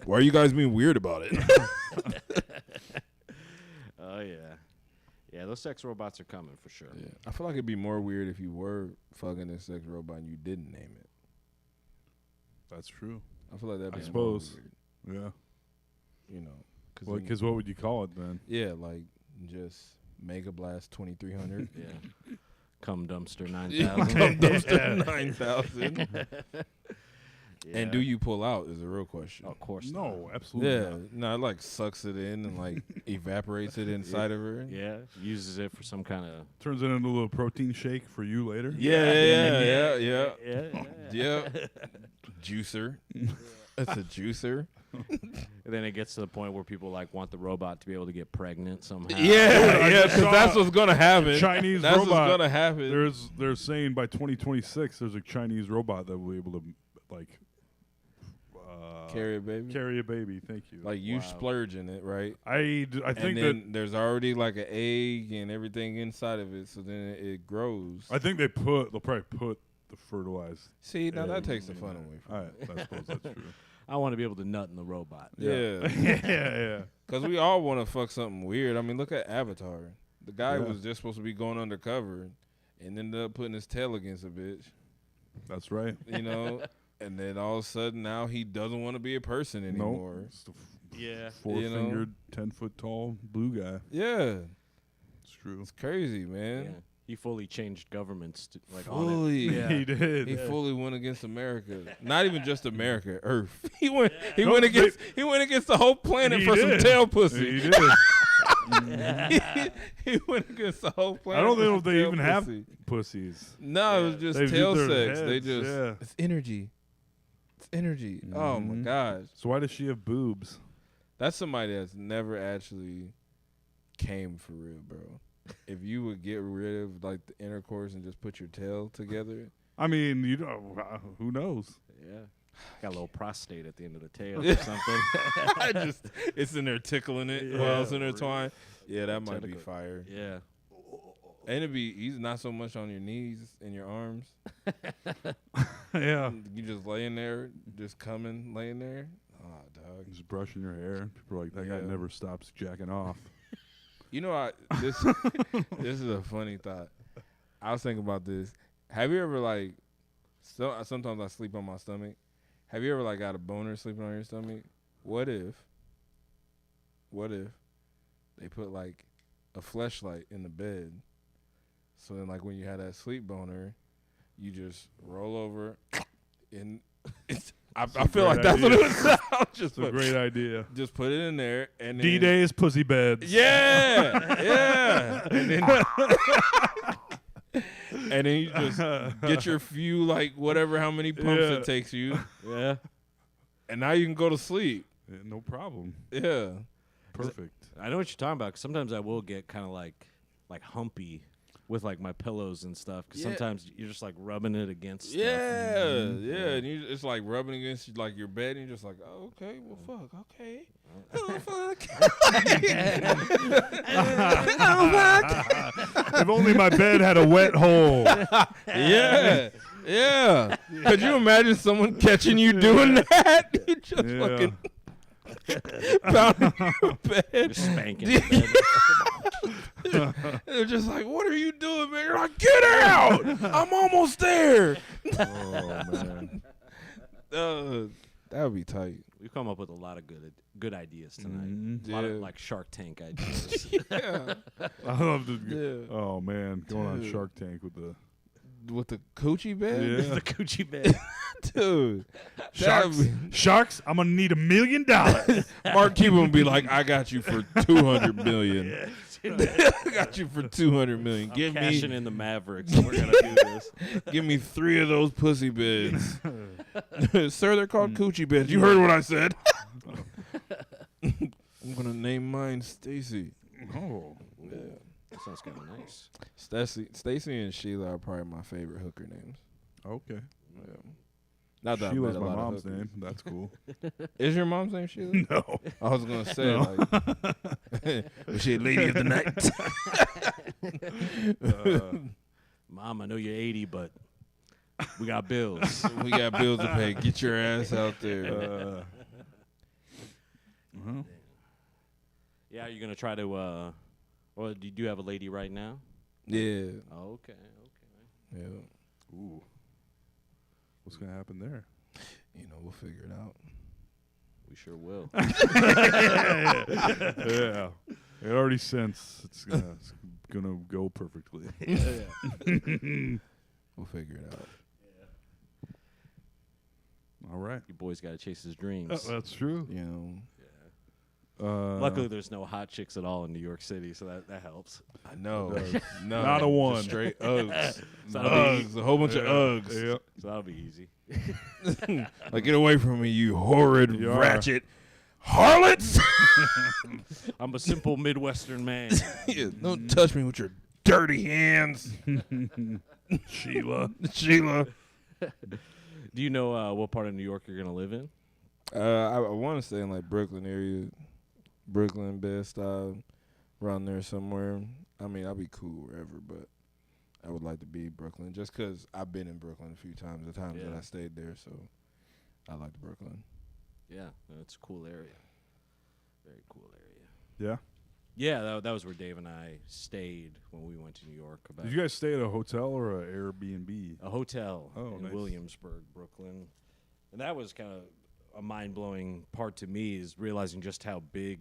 Why are you guys being weird about it? Oh, yeah. Yeah, those sex robots are coming for sure. Yeah. I feel like it'd be more weird if you were fucking a sex robot and you didn't name it. That's true. I feel like that'd be I suppose. weird. Yeah. You know. Because what would you call it then? Yeah, like just Mega Blast 2300. Yeah. Cum Dumpster Come 9000. dumpster 9000. Yeah. And do you pull out is the real question. Oh, of course No, absolutely Yeah, not. no, it like sucks it in and like evaporates it inside of her. not. Yeah. Uses it for some kind of. Turns it into a little protein shake for you later. Yeah. Yeah. Juicer. It's a juicer. And then it gets to the point where people like want the robot to be able to get pregnant somehow. Yeah, because that's what's gonna happen. Chinese that's robot. what's gonna happen. They're saying by 2026 there's a Chinese robot that will be able to like Carry a baby. carry a baby. Thank you. Like you splurge in it, right? I And think then that there's already like an egg and everything inside of it, so then it grows. I think they'll probably put the fertilized. See, now that egg takes the in fun there. away from it. I suppose that's true. I want to be able to nut in the robot. Yeah. yeah. Because we all want to fuck something weird. I mean, look at Avatar. The guy Yeah. was just supposed to be going undercover and ended up putting his tail against a bitch, That's right. you know? And then all of a sudden now he doesn't want to be a person anymore. No, it's the Yeah. four-fingered, 10-foot tall blue guy. Yeah. It's true. It's crazy, man. Yeah. He fully changed governments to, like on Fully. it. Yeah. He did. He fully went against America. Not even just America, Earth. He went against the whole planet He for did. some tail pussy. He did. He went against the whole planet. I don't for know some if they tail even have pussy. pussies. No, it was just They've tail used their sex. They heads, just yeah. it's energy. It's energy. Oh my Mhm. gosh. So why does she have boobs? That's somebody that's never actually came for real, bro. If you would get rid of like the intercourse and just put your tail together. I mean, you know, who knows? Yeah. Got a little prostate at the end of the tail or something. It's in there tickling it while it's intertwined. Yeah, that might be Tentacle. fire. Yeah. And it'd be easy, not so much on your knees and your arms. Yeah. You just laying there, just coming, laying there. Oh, dog. Just brushing your hair. People are like, that guy Yeah. never stops jacking off. You know, this is a funny thought. I was thinking about this. Have you ever like? Sometimes I sleep on my stomach. Have you ever like got a boner sleeping on your stomach? What if they put like a fleshlight in the bed? So then, like when you had that sleep boner, you just roll over, and I feel like that's what it would sound. It's a great idea. Just put it in there, and then D-Day is pussy beds. yeah, yeah. And then you just get your few, like, whatever, how many pumps Yeah. it takes you. Yeah. And now you can go to sleep. Yeah, no problem. Yeah. Perfect. I know what you're talking about. 'Cause sometimes I will get kind of like humpy with like my pillows and stuff. Because Yeah. sometimes you're just like rubbing it against stuff. Yeah. Yeah. And it's like rubbing against, like, your bed, and you're just like, oh, okay, well, fuck, okay. Oh, fuck. If only my bed had a wet hole. Yeah. Yeah. Could you imagine someone catching you doing that? You just Yeah. fucking pounding your bed. Just spanking the bed. They're just like, what are you doing, man? You're like, get out! I'm almost there. Oh, man. That would be tight. We've come up with a lot of good ideas tonight. Mhm. A lot of Yeah. like Shark Tank ideas. Yeah. I love to. Yeah. Oh, man. Going on Dude. Shark Tank with the. With the coochie bed? Yeah. The coochie bed. Dude. Sharks, I'm gonna need $1 million. Mark Cuban would be like, I got you for $200 million. I got you for $200 million. I'm cashing in the Mavericks. We're gonna do this. Give me 3 of those pussy beds. Sir, they're called coochie beds. You heard what I said. I'm gonna name mine Stacy. Oh, Yeah. That sounds kind of nice. Stacy and Sheila are probably my favorite hooker names. okay. Yeah. Not that Sheila's I met a my lot mom's of hookers. name. That's cool. Is your mom's name Sheila? No. I was gonna say was she a lady of the night? Mom, I know you're 80, but we got bills. We got bills to pay. Get your ass out there. Yeah, you're gonna try to. Well, do you have a lady right now? Yeah. Oh, okay. Yeah. Ooh. What's gonna happen there? You know, we'll figure it out. We sure will. Yeah. It already sense it's gonna go perfectly. We'll figure it out. All right. You boys got to chase his dreams. That's true. You know. Luckily, there's no hot chicks at all in New York City, so that helps. I know. No. Not a one. Just straight Uggs. So Uggs. A whole bunch of Uggs. Yep. So that'll be easy. Like, get away from me, you horrid You are. ratchet harlots. I'm a simple Midwestern man. Yeah, don't touch me with your dirty hands. Sheila. Sheila. Do you know what part of New York you're gonna live in? I want to stay in, like, Brooklyn area. Brooklyn, Bed-Stuy, around there somewhere. I mean, I'll be cool wherever, but I would like to be Brooklyn just because I've been in Brooklyn a few times, the times that I stayed there, so I like Brooklyn. Yeah, it's a cool area. Very cool area. Yeah. Yeah, that was where Dave and I stayed when we went to New York. Did you guys stay at a hotel or an Airbnb? A hotel in nice. Williamsburg, Brooklyn. And that was kind of a mind-blowing part to me, is realizing just how big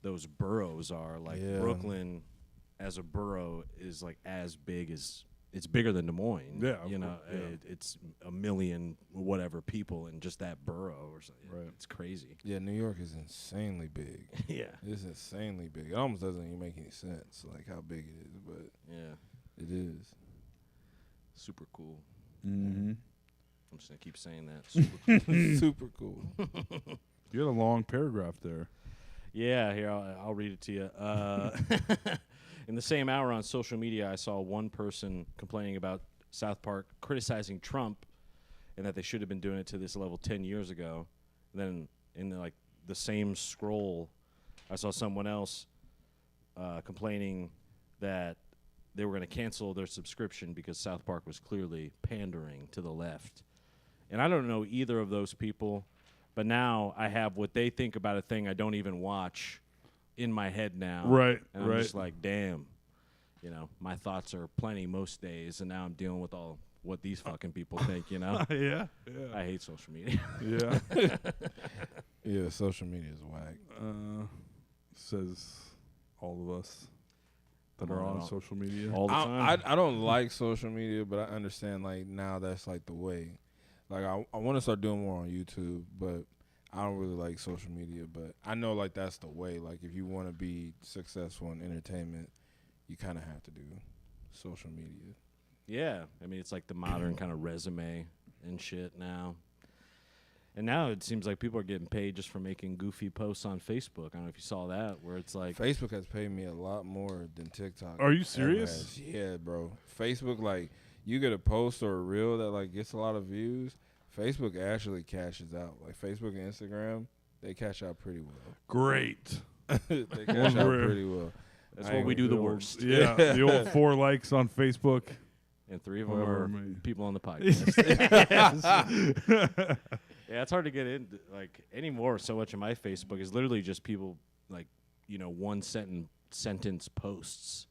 those boroughs are. Like, Brooklyn as a borough is like as big as, it's bigger than Des Moines. Yeah, you know, it's a million whatever people in just that borough or something. Right. It's crazy. Yeah, New York is insanely big. Yeah. It's insanely big. It almost doesn't even make any sense, like, how big it is, but Yeah. it is. Super cool. Mm-hmm. I'm just gonna keep saying that. Super cool. Super cool. You had a long paragraph there. Yeah, here, I'll read it to you. In the same hour on social media, I saw one person complaining about South Park criticizing Trump and that they should have been doing it to this level 10 years ago. And then in the same scroll, I saw someone else complaining that they were going to cancel their subscription because South Park was clearly pandering to the left. And I don't know either of those people, but now I have what they think about a thing I don't even watch in my head now. Right, And I'm right. just like, damn, you know, my thoughts are plenty most days, and now I'm dealing with all what these fucking people think, you know? Yeah. I hate social media. Yeah. Yeah, social media is whack. Says all of us that Come are on, on all- social media. All the time. I don't like social media, but I understand, like, now that's, like, the way. Like, I want to start doing more on YouTube, but I don't really like social media. But I know, like, that's the way. Like, if you want to be successful in entertainment, you kind of have to do social media. Yeah, I mean, it's like the modern kind of resume and shit now. And now it seems like people are getting paid just for making goofy posts on Facebook. I don't know if you saw that, where it's like, Facebook has paid me a lot more than TikTok. Are you ever serious? has. Yeah, bro. Facebook, like, you get a post or a reel that, like, gets a lot of views. Facebook actually cashes out. Like, Facebook and Instagram, they cash out pretty well. Great. They cash out Wonder- pretty well. that's I what ain't we gonna do the old- worst. Yeah. The old 4 likes on Facebook. And 3 of them However are many. people on the podcast. Yeah, it's hard to get in like anymore. So much of my Facebook is literally just people like, you know, one sentence posts.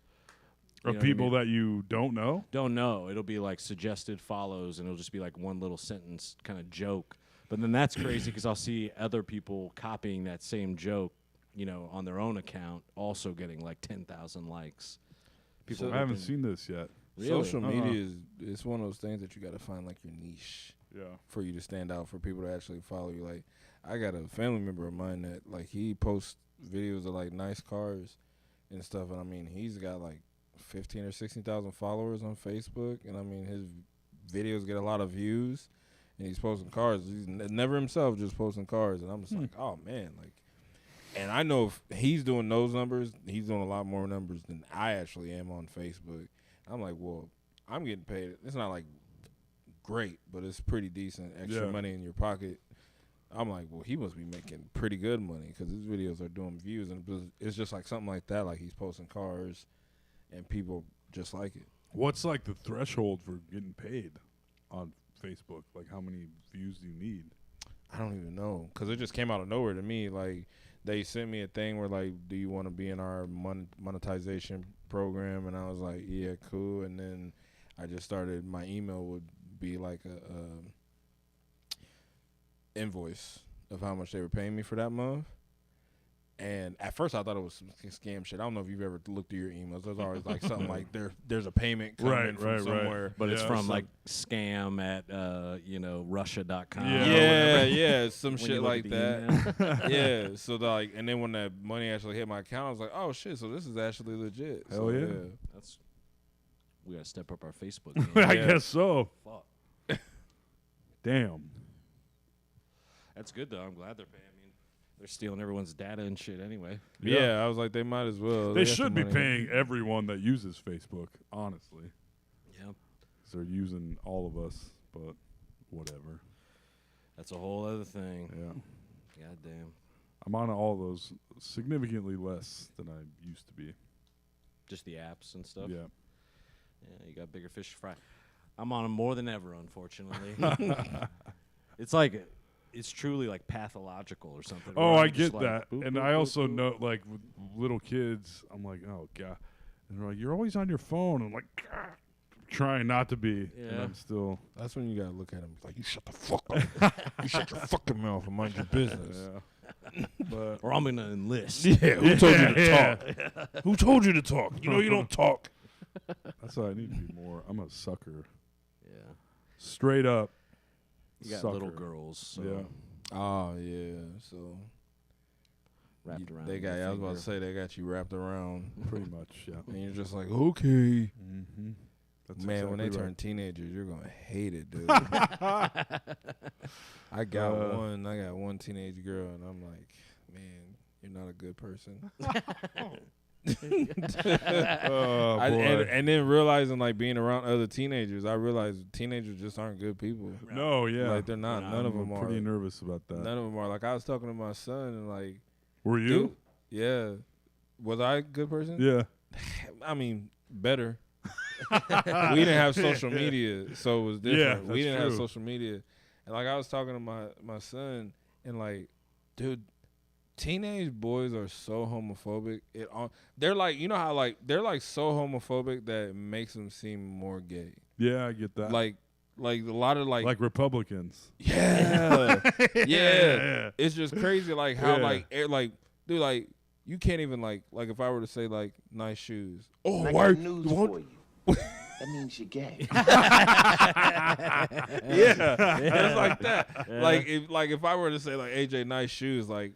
You Or know what I people mean? that you don't know. Don't know. It'll be like suggested follows, and it'll just be like one little sentence kind of joke. But then that's crazy because I'll see other people copying that same joke, you know, on their own account, also getting like 10,000 likes. People So I haven't been- seen this yet. Really? Social media is it's one of those things that you got to find, like, your niche. for you to stand out, for people to actually follow you. Like, I got a family member of mine that, like, he posts videos of, like, nice cars and stuff. And, I mean, he's got, like, 15 or 16,000 followers on Facebook. And, I mean, his videos get a lot of views. And he's posting cars. He's never himself, just posting cars. And I'm just like, oh, man. Like, and I know if he's doing those numbers, he's doing a lot more numbers than I actually am on Facebook. I'm like, well, I'm getting paid. It's not, like, great, but it's pretty decent extra money in your pocket. I'm like, well, he must be making pretty good money because his videos are doing views, and it's just like something like that. Like, he's posting cars, and people just like it. What's like the threshold for getting paid on Facebook? Like, how many views do you need? I don't even know because it just came out of nowhere to me. Like, they sent me a thing where, like, do you want to be in our monetization program? And I was like, yeah, cool. And then I just started, my email would be like a invoice of how much they were paying me for that month. And at first I thought it was some scam shit. I don't know if you've ever looked through your emails. There's always like something like there's a payment coming from somewhere. But it's from like scam at Russia.com. Yeah, some shit like that. Yeah. So like, and then when that money actually hit my account, I was like, oh shit, so this is actually legit. Hell yeah. We gotta step up our Facebook game. I guess so. Fuck. Damn. That's good though. I'm glad they're paying. I mean, they're stealing everyone's data and shit anyway. Yeah, I was like, they might as well. They should be paying everyone that uses Facebook, honestly. Yeah. 'Cause they're using all of us, but whatever. That's a whole other thing. Yeah. God damn. I'm on all those significantly less than I used to be. Just the apps and stuff. Yeah. Yeah, you got bigger fish to fry. I'm on them more than ever, unfortunately. It's like, it's truly like pathological or something. Oh, I get like, that. boop, And boop, I boop, also boop. know, like, with little kids, I'm like, oh, God. And they're like, you're always on your phone. I'm like, God, trying not to be. And Yeah. I'm still. That's when you gotta look at him like, you shut the fuck up. You shut your fucking mouth and mind your business. Yeah. But Or I'm gonna enlist. Yeah, who told you to talk? Who told you to talk? You know you don't talk. that's what I need to be more. I'm a sucker. Yeah. Straight up. You got sucker. little girls. So Yeah. Oh yeah, so wrapped around. they got. your I was about to finger. say they got you wrapped around, Pretty much, yeah. and you're just like, okay. Mm-hmm. That's Man, when they exactly turn right. teenagers, you're gonna hate it, dude. I got one teenage girl, and I'm like, man, you're not a good person. Oh, boy. And then realizing, like, being around other teenagers, I realized teenagers just aren't good people. No, yeah. Like, they're not. None of them I'm are. pretty nervous about that. None of them are. Like, I was talking to my son, and like, Were you? dude, yeah, was I a good person? Yeah. I mean, better. We didn't have social media, so it was different. Yeah, We didn't that's have true. social media, and like I was talking to my son, and like, dude, teenage boys are so homophobic. They're like, you know how like they're like so homophobic that it makes them seem more gay. Yeah, I get that. Like a lot of like Republicans. yeah, yeah. Yeah. It's just crazy, like how Yeah. like dude, like you can't even like if I were to say like nice shoes. Oh, I why? got news for you. That means you're gay. Yeah, it's like that. Like if I were to say like AJ nice shoes, like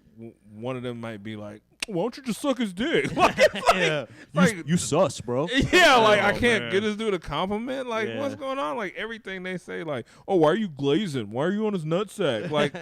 one of them might be like, why don't you just suck his dick? Like, it's like, You sus, bro. yeah, like I Oh, can't man. get this dude a compliment. Like Yeah. what's going on? Like everything they say, like, oh, why are you glazing? Why are you on his nutsack? Like,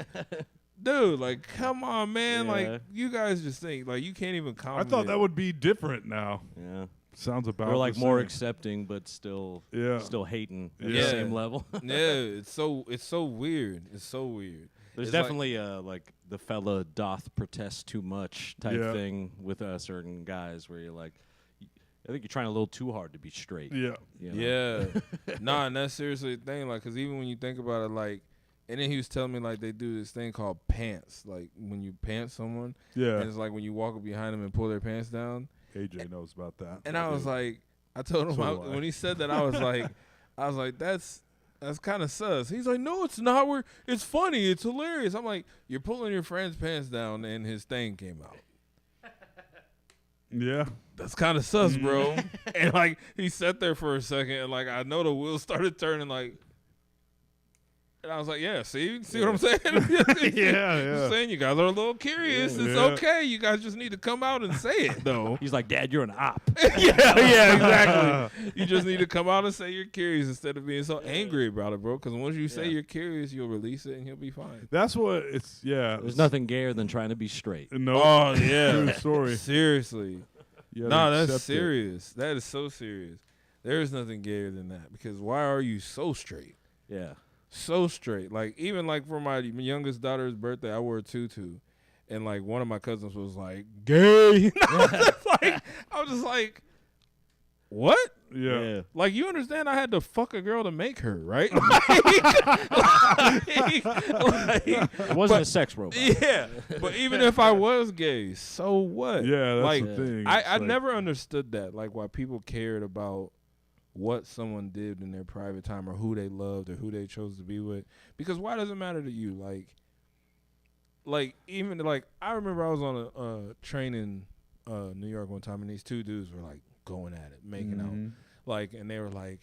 dude, like come on, man. Yeah. Like you guys just think like you can't even I compliment. thought that would be different now. Yeah. Sounds about They're like the more same. accepting, but still Yeah. hating at Yeah. the same level. yeah, it's so weird. It's so weird. There's It's like- definitely like the fella doth protest too much type Yeah. thing with certain guys where you're like, I think you're trying a little too hard to be straight. Yeah. You know? Yeah. Nah, and that's seriously the thing. Like, because even when you think about it, like, and then he was telling me, like, they do this thing called pants. Like, when you pants someone, Yeah. and it's like when you walk up behind them and pull their pants down. AJ knows about that. And I was like, I told him, So do I. when he said that, I was like, that's kind of sus. He's like, no, it's not. It's funny. It's hilarious. I'm like, you're pulling your friend's pants down and his thing came out. yeah. That's kind of sus, bro. And like he sat there for a second, and like I know the wheels started turning. Like And I was like, yeah, see what I'm saying? Yeah. I'm saying you guys are a little curious. It's okay. You guys just need to come out and say it, though. He's like, Dad, you're an op. yeah, exactly. You just need to come out and say you're curious instead of being so angry about it, bro. Because once you say you're curious, you'll release it and you'll be fine. That's what it's. Yeah. There's nothing gayer than trying to be straight. No. Oh, yeah. True story. Seriously. You No, gotta that's accept it. serious. That is so serious. There is nothing gayer than that. Because why are you so straight? Yeah. So straight. Like, even like for my youngest daughter's birthday, I wore a tutu. And like one of my cousins was like, gay. I was just like, what? Yeah. Like, you understand I had to fuck a girl to make her, right? It wasn't a sex robot. Yeah. But even if I was gay, so what? Yeah, that's like, the thing. I It's like- never understood that. Like, why people cared about what someone did in their private time or who they loved or who they chose to be with. Because why does it matter to you? Like even like I remember I was on a train in New York one time and these two dudes were like going at it, making out. Like, and they were like,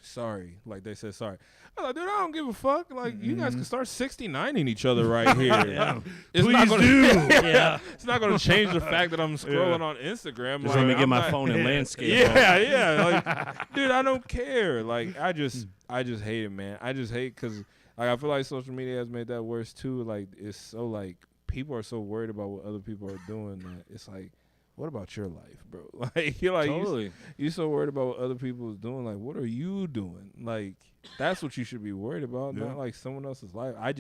sorry. Like, they said sorry. I was like, dude, I don't give a fuck. Like, you guys can start 69ing each other right here. It's Please not gonna, do. Yeah. It's not going to change the fact that I'm scrolling on Instagram. Just like, let me get I'm my not- phone and landscape. Yeah. Like, dude, I don't care. Like, I just hate it, man. I just hate because like, I feel like social media has made that worse, too. Like, it's so, like, people are so worried about what other people are doing that it's like, what about your life, bro? Like, you're like, Totally. you so worried about what other people is doing. Like, what are you doing? Like, that's what you should be worried about, Yeah. not like someone else's life. I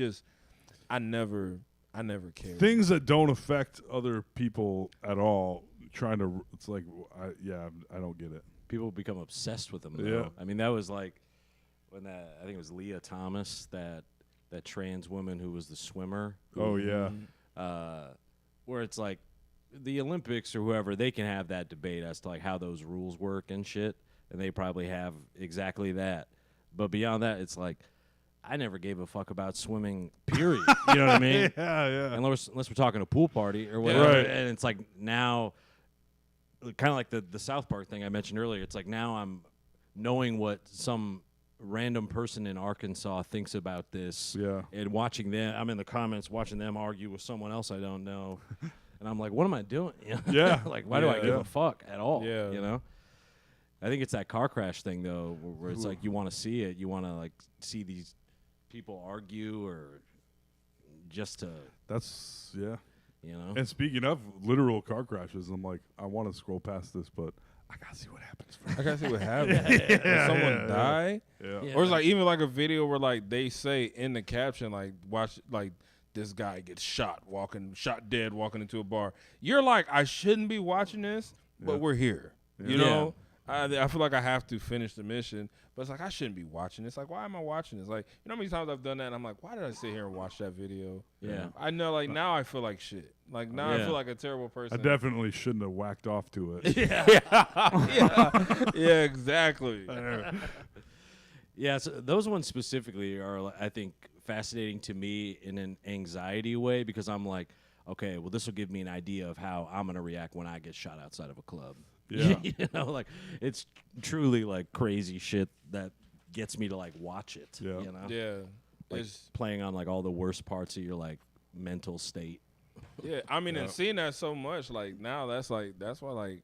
never cared. Things that don't affect other people at all. It's like, I don't get it. People become obsessed with them, though. Yeah. I mean, that was like when I think it was Leah Thomas, that trans woman who was the swimmer. Oh yeah. Where it's like the Olympics or whoever, they can have that debate as to like how those rules work and shit, and they probably have exactly that. But beyond that, it's like I never gave a fuck about swimming, period. You know what I mean? Yeah. Unless we're talking a pool party or whatever. Right. And it's like now, kind of like the South Park thing I mentioned earlier. It's like now I'm knowing what some random person in Arkansas thinks about this. Yeah. And watching them, I'm in the comments watching them argue with someone else I don't know. And I'm like, what am I doing? You know? Yeah. Like, why do I give Yeah. a fuck at all? Yeah. You know? I think it's that car crash thing, though, where it's like you want to see it. You want to, like, see these people argue or just to, That's yeah. you know? And speaking of literal car crashes, I'm like, I want to scroll past this, but I gotta see what happens first. I gotta see what happens. Did someone die? Yeah. Yeah. Or it's like even like a video where like they say in the caption like watch like this guy gets shot dead walking into a bar. You're like, I shouldn't be watching this, but Yeah. we're here. You Yeah. know? I feel like I have to finish the mission, but it's like I shouldn't be watching this. Like, why am I watching this? Like, you know how many times I've done that and I'm like, why did I sit here and watch that video? Yeah. I know, like now I feel like shit. Like now I Yeah. feel like a terrible I person. definitely shouldn't have whacked off to it. yeah, exactly. Yeah, so those ones specifically are, I think, fascinating to me in an anxiety way because I'm like, okay, well, this will give me an idea of how I'm going to react when I get shot outside of a club. Yeah. You know, like, it's truly, like, crazy shit that gets me to, like, watch it, Yeah. you know? Yeah. Like, It's playing on, like, all the worst parts of your, like, mental state. Yeah, I mean, Yeah. and seeing that so much, like now, that's why, like,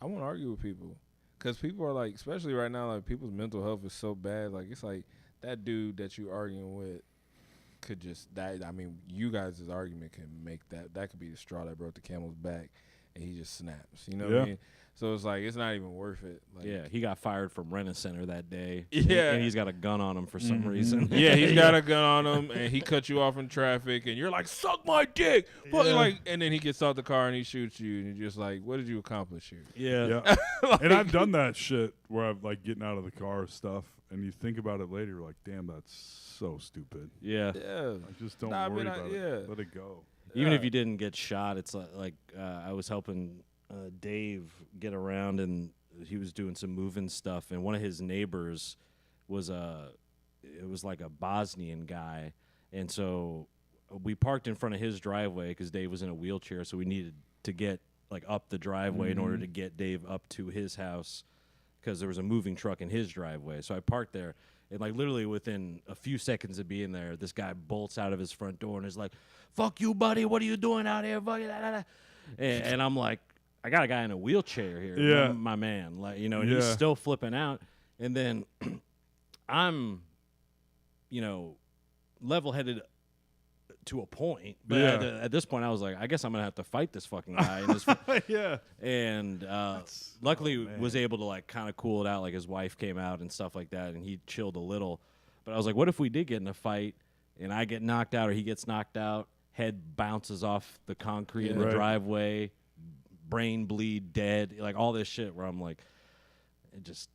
I won't argue with people, because people are like, especially right now, like people's mental health is so bad. Like it's like that dude that you arguing with could just die. I mean, you guys' argument can make that could be the straw that broke the camel's back, and he just snaps. You know what Yeah. I mean? So it's like it's not even worth it. Like, Yeah, he got fired from Rent-A-Center that day. Yeah. And he's got a gun on him for some reason. Yeah, he's got a gun on him, and he cut you off in traffic, and you're like, "Suck my dick!" But like, and then he gets out the car and he shoots you, and you're just like, "What did you accomplish here?" Yeah. Yeah. And I've done that shit where I'm like getting out of the car stuff, and you think about it later, you're like, damn, that's so stupid. Yeah. Yeah, I just don't Nah, I worry mean, about yeah. it. Let it go. Even if Yeah. you didn't get shot, it's like I was helping Dave get around, and he was doing some moving stuff, and one of his neighbors was it was like a Bosnian guy, and so we parked in front of his driveway because Dave was in a wheelchair, so we needed to get like up the driveway in order to get Dave up to his house because there was a moving truck in his driveway. So I parked there, And like literally within a few seconds of being there, this guy bolts out of his front door and is like, "Fuck you, buddy! What are you doing out here?" And I'm like, I got a guy in a wheelchair here, Yeah. my man. Like, you know, and Yeah. he's still flipping out. And then I'm, level-headed to a point. But Yeah. at this point, I was like, I guess I'm going to have to fight this fucking guy. And, Yeah. and luckily was able to, like, kind of cool it out. Like, his wife came out and stuff like that, and he chilled a little. But I was like, what if we did get in a fight, and I get knocked out or he gets knocked out, head bounces off the concrete in the Right. driveway, brain bleed, dead, like all this shit where I'm like, it just,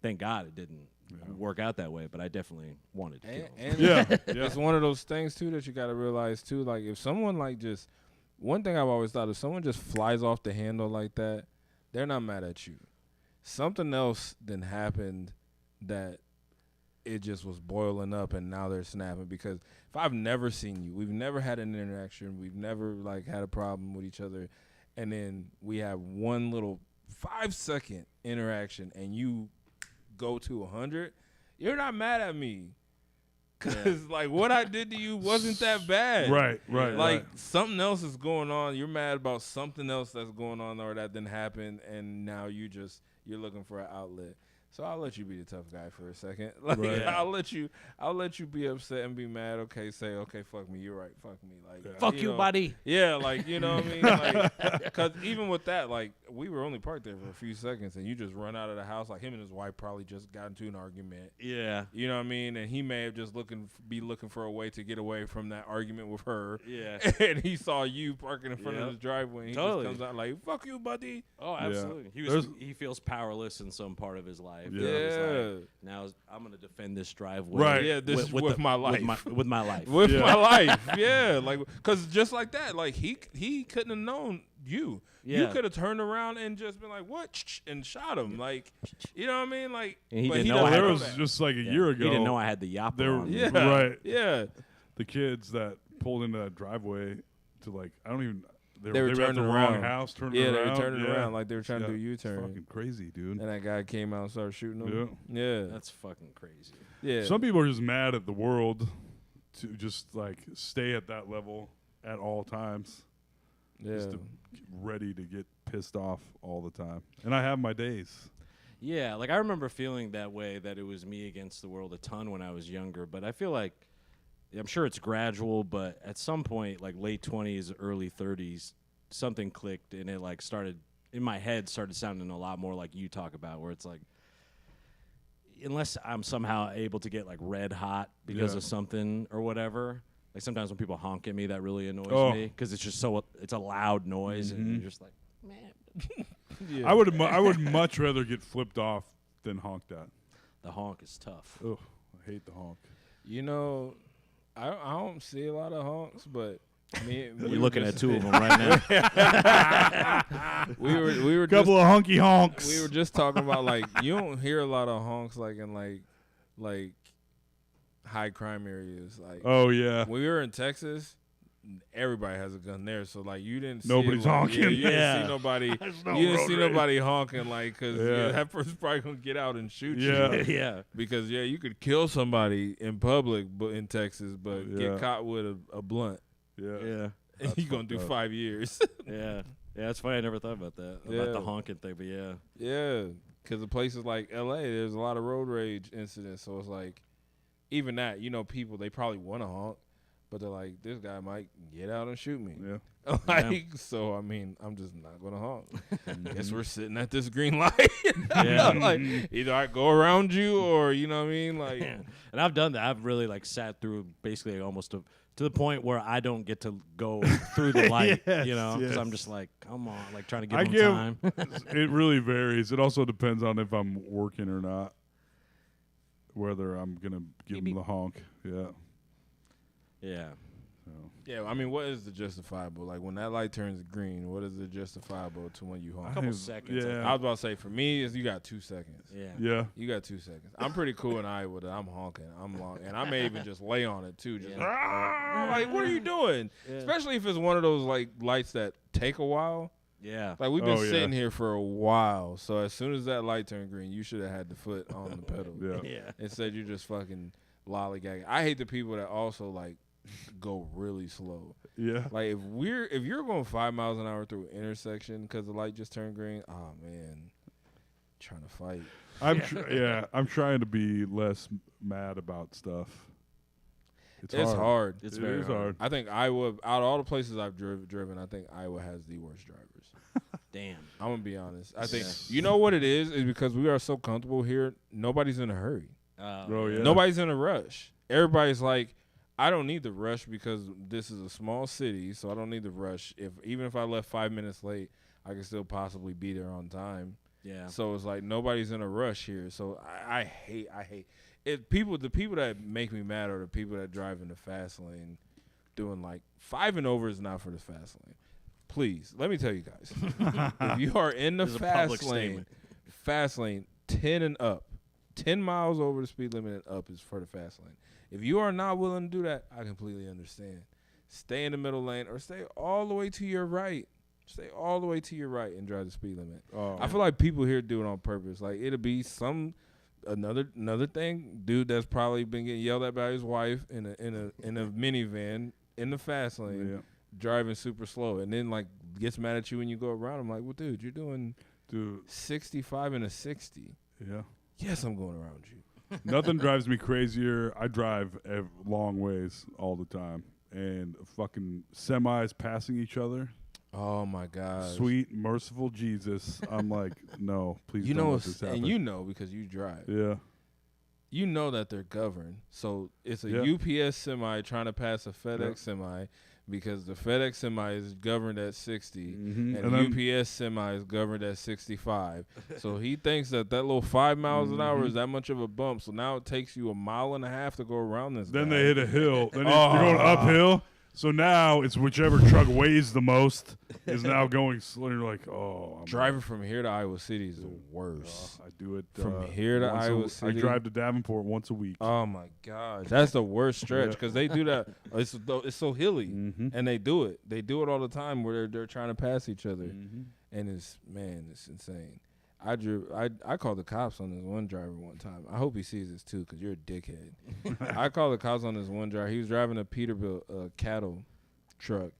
thank God it didn't work out that way, but I definitely wanted to kill him. And Yeah. it's one of those things too that you got to realize too. Like if someone like just one thing I've always thought, if someone just flies off the handle like that, they're not mad at you. Something else then happened that it just was boiling up, and now they're snapping. Because if I've never seen you, we've never had an interaction, we've never like had a problem with each other, and then we have one little 5-second interaction, and you go to 100, you're not mad at me. Because, like, what I did to you wasn't that bad. Right. Like, something else is going on. You're mad about something else that's going on or that didn't happen, and now you're looking for an outlet. So I'll let you be the tough guy for a second. Like Right. I'll let you be upset and be mad. Okay, say okay, fuck me. You're right. Fuck me. Like Fuck you, know, buddy. Yeah, like you know what I mean. Like, because even with that, like we were only parked there for a few seconds, and you just run out of the house. Like him and his wife probably just got into an argument. Yeah. You know what I mean? And he may have just be looking for a way to get away from that argument with her. Yeah. And he saw you parking in front of Yep. his driveway. And he Totally. just comes out like, "Fuck you, buddy." Oh, absolutely. He feels powerless in some part of his life. Yeah. It was Yeah. like, now I'm going to defend this driveway. Right. Yeah, this is with my life. With my life. With Yeah. my life, yeah, like because just like that, like he couldn't have known you. You Yeah. could have turned around and just been like, "What?" and shot him. Like, you know what I mean? Like, And he but didn't know doesn't I had There know was that. just like a Yeah. year ago. He didn't know I had the yapper There- on me. Yeah, Right. Yeah, the kids that pulled into that driveway to like I don't even They were they were at the turning wrong around. house turning yeah, around. they were turning Yeah. around like they were trying to do a It's U-turn. fucking crazy, dude. And that guy came out and started shooting them. Yeah, That's fucking crazy. yeah. Some people are just mad at the world to just like stay at that level at all times. yeah. Just to ready to get pissed off all the time. And I have my days. Yeah, like I remember feeling that way, that it was me against the world a ton when I was younger. But I feel like, I'm sure it's gradual, but at some point, like late 20s, early 30s, something clicked and it like started, in my head, started sounding a lot more like you talk about, where it's like, unless I'm somehow able to get like red hot because Yeah. of something or whatever. Like sometimes when people honk at me, that really annoys Oh. me because it's just it's a loud noise and you're just like, man, Yeah. I would much rather get flipped off than honked at. the honk is tough. Ugh, I hate the honk. You know, I don't see a lot of honks, but me, You're looking at two of them right now. we were Couple of honky honks. we were just talking about like you don't hear a lot of honks like in like high crime areas. Like Oh yeah. when we were in Texas, everybody has a gun there. So like you didn't see Nobody's like, honking. Yeah, you didn't Yeah. see nobody. no you didn't road see rage. nobody honking like because Yeah. that person's probably gonna get out and shoot Yeah. you. Yeah. Because you could kill somebody in public, but in Texas, but Yeah. get caught with a blunt, Yeah. Yeah. and That's you're gonna do fucked up. 5 years. Yeah. Yeah, it's funny. I never thought about that, Yeah. about the honking thing, but yeah. Yeah, because the places like L.A., there's a lot of road rage incidents. So it's like, even that, people, they probably want to honk, but they're like, this guy might get out and shoot me. Yeah. Like, so, I mean, I'm just not going to honk. Guess we're sitting at this green light. Yeah. Like, either I go around you or, you know what I mean? Like, And I've done that. I've really like sat through basically almost to the point where I don't get to go through the light, Yes, because yes. I'm just like, come on, like trying to give I them give- time. It really varies. It also depends on if I'm working or not. Whether I'm gonna give them the honk. Yeah. Yeah. So. yeah, I mean, what is the justifiable? Like, when that light turns green, what is the justifiable to when you honk? couple I- seconds, I Yeah. I was about to say, for me, is you got 2 seconds. Yeah. Yeah. You got 2 seconds. I'm pretty cool in Iowa that I'm honking. I'm long, and I may even just lay on it too. Just Yeah. like, what are you doing? Yeah. Especially if it's one of those like lights that take a while. Yeah. Like we've been Oh, yeah. sitting here for a while, so as soon as that light turned green, you should have had the foot on the pedal. Yeah. Yeah. Instead, you're just fucking lollygagging. I hate the people that also like go really slow. Yeah. Like if you're going 5 miles an hour through an intersection because the light just turned green, oh man, trying to fight. I'm trying to be less mad about stuff. It's hard. It's It very is hard. I think Iowa, out of all the places I've driven, I think Iowa has the worst drivers. Damn. I'm gonna be honest. I think Yeah. you know what it is because we are so comfortable here. Nobody's in a hurry. Oh, yeah. Nobody's in a rush. Everybody's like, I don't need the rush because this is a small city, so I don't need the rush. Even if I left 5 minutes late, I can still possibly be there on time. Yeah. So it's like nobody's in a rush here. So I hate it. The people that make me mad are the people that drive in the fast lane, doing like 5 and over is not for the fast lane. Please, let me tell you guys, if you are in the This is a public fast lane, 10 and up, 10 miles over the speed limit and up is for the fast lane. If you are not willing to do that, I completely understand. Stay in the middle lane or stay all the way to your right. Stay all the way to your right and drive the speed limit. Oh. I feel like people here do it on purpose. Like it'll be another thing, dude that's probably been getting yelled at by his wife in a minivan in the fast lane, Yeah. driving super slow, and then like gets mad at you when you go around. I'm like, well, dude, you're doing 65 and a 60. Yeah. Yes, I'm going around you. Nothing drives me crazier. I drive long ways all the time, and fucking semis passing each other. Oh my God, Sweet, merciful Jesus. I'm like, no, please you don't know, let this happen. and you know because you drive. Yeah. You know that they're governed. So it's a Yeah. UPS semi trying to pass a FedEx semi because the FedEx semi is governed at 60 Mhm. and And UPS semi is governed at 65. So he thinks that little 5 miles an hour is that much of a bump. So now it takes you a mile and a half to go around this. Then guy. they hit a hill. Then you're going uphill. So now it's whichever truck weighs the most is now going slow. You're like, oh. Driving from here to Iowa City is the worst. I do it From here to once Iowa City? I drive to Davenport once a week. Oh my gosh, that's the worst stretch because they do that. It's so hilly, and they do it. They do it all the time where they're trying to pass each other, and it's insane. I called the cops on this one driver one time. I hope he sees this too because you're a dickhead. I called the cops on this one driver. He was driving a Peterbilt cattle truck,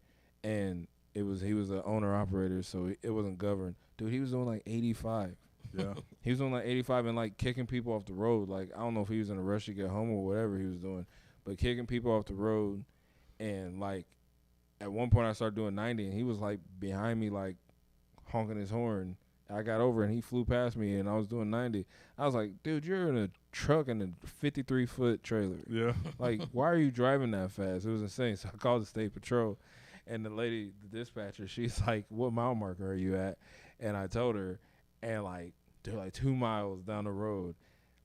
and he was an owner operator, so it wasn't governed. Dude, he was doing like 85. Yeah. He was doing like 85 and like kicking people off the road. Like I don't know if he was in a rush to get home or whatever he was doing, but kicking people off the road. And like at one point I started doing 90, and he was like behind me, like honking his horn. I got over and he flew past me, and I was doing 90. I was like, dude, you're in a truck in a 53-foot trailer. Yeah. Like, why are you driving that fast? It was insane. So I called the state patrol, and the lady, the dispatcher, she's like, what mile marker are you at? And I told her, and like they're like 2 miles down the road.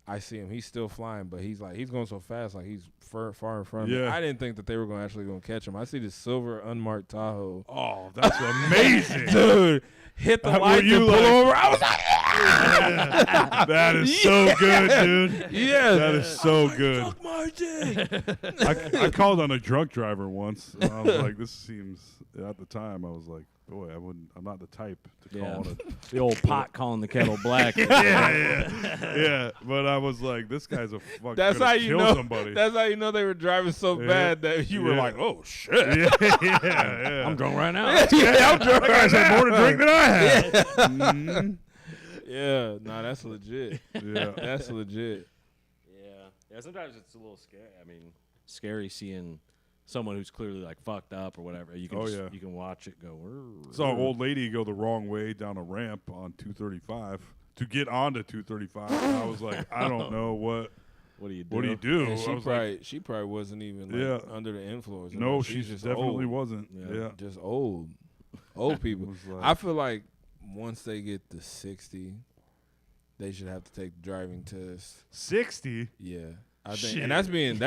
I see him. He's still flying, but he's going so fast, like he's far in front of me. Yeah. I didn't think that they were actually going to catch him. I see this silver unmarked Tahoe. Oh, that's amazing. Dude, hit the lights and pull over. I was like, that is so good, dude. yeah. That is so good. Fuck my dick. I called on a drunk driver once, and I was like, this seems, at the time, I was like, boy, I'm not the type to call on it. The old pot calling the kettle black. Yeah, but I was like, this guy's a fuck. That's gonna how you kill know. somebody. That's how you know they were driving so bad that you were Yeah. like, "Oh shit!" yeah. I'm drunk right now. yeah, I'm drunk. That guy's had more to drink than I had. Yeah, nah, that's legit. Yeah. That's legit. Yeah, sometimes it's a little scary. I mean, scary seeing someone who's clearly like fucked up or whatever. You can you can watch it go. Saw an old lady go the wrong way down a ramp on 235 to get onto 235. And I was like, I don't know what do you do? do you do? And I was like, she probably wasn't even like, Yeah. under the influence. no, She's she just definitely old. wasn't. Yeah. Just old people. Was like- I feel like once they get to 60, they should have to take the driving test. 60? Yeah, I think, Shit. and that's being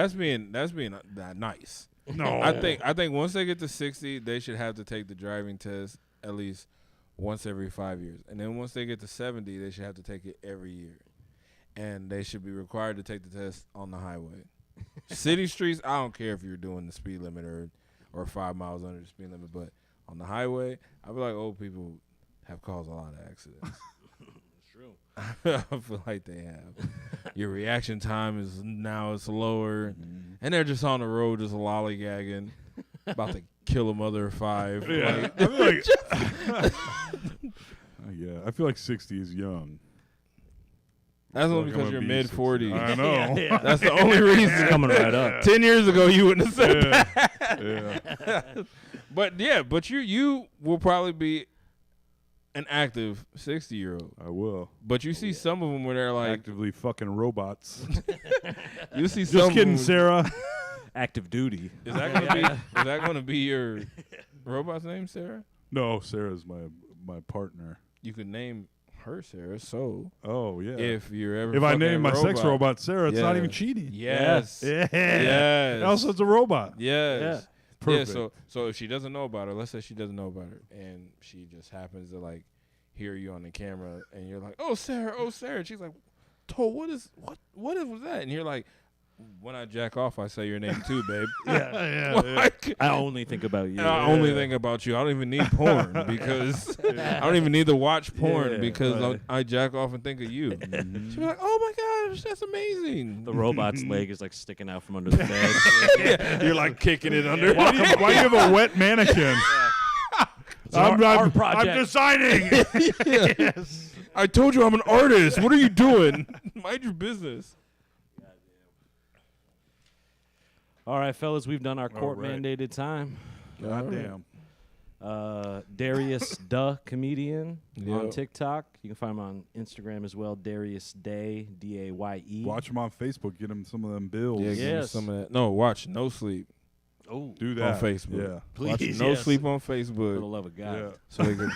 nice. No. I think once they get to 60, they should have to take the driving test at least once every 5 years, and then once they get to 70, they should have to take it every year, and they should be required to take the test on the highway. City streets, I don't care if you're doing the speed limit or 5 miles under the speed limit, but on the highway, I feel like old people have caused a lot of accidents. True. I feel like they have. Your reaction time is now slower, and they're just on the road, just lollygagging, about to kill a mother of 5. Yeah, Like, I feel like yeah, I feel like 60 is young. that's only Like, I'm because gonna you're be mid 60. 40s. I know. Yeah. That's the only reason. It's coming right up. 10 years ago, you wouldn't have said that. Yeah. But yeah, but you will probably be an active 60-year-old. I will. But you see some of them where they're like, Actively fucking robots. you see some Just of kidding, them- Sarah. Active duty. Is that gonna be? Is that gonna be your robot's name, Sarah? No, Sarah's my partner. You could name her Sarah. So Oh yeah. if you're ever If I fucking name my a sex robot Sarah, it's not Yeah. even cheating. yes, Yeah. Yes. Also, it's a robot. yes, Perfect. Yeah. So if she doesn't know about her, let's say she doesn't know about her, and she just happens to like hear you on the camera, and you're like, oh Sarah. And she's like, Toe, what was that? And you're like, when I jack off, I say your name too, babe. Yeah. Like, I only think about you. and I only think about you. I don't even need porn because I don't even need to watch porn Yeah, because right. I jack off and think of you. She'll be like, "Oh my gosh, that's amazing." The robot's leg is like sticking out from under the bed. Yeah, you're like kicking it under. Why do you have a wet mannequin? I'm project. designing. Yes. I told you I'm an artist. What are you doing? Mind your business. All right, fellas, we've done our All court right. mandated time. Goddamn. Darius Duh Comedian on Yep. TikTok. You can find him on Instagram as well. Darius Day, Daye. Watch him on Facebook. Get him some of them bills. Yeah, give me Yes. some of that. No, watch No Sleep Oh, Do that on Facebook. Yeah. Watch please. No yes. Sleep on For the Facebook. love of God. Yeah. So they can,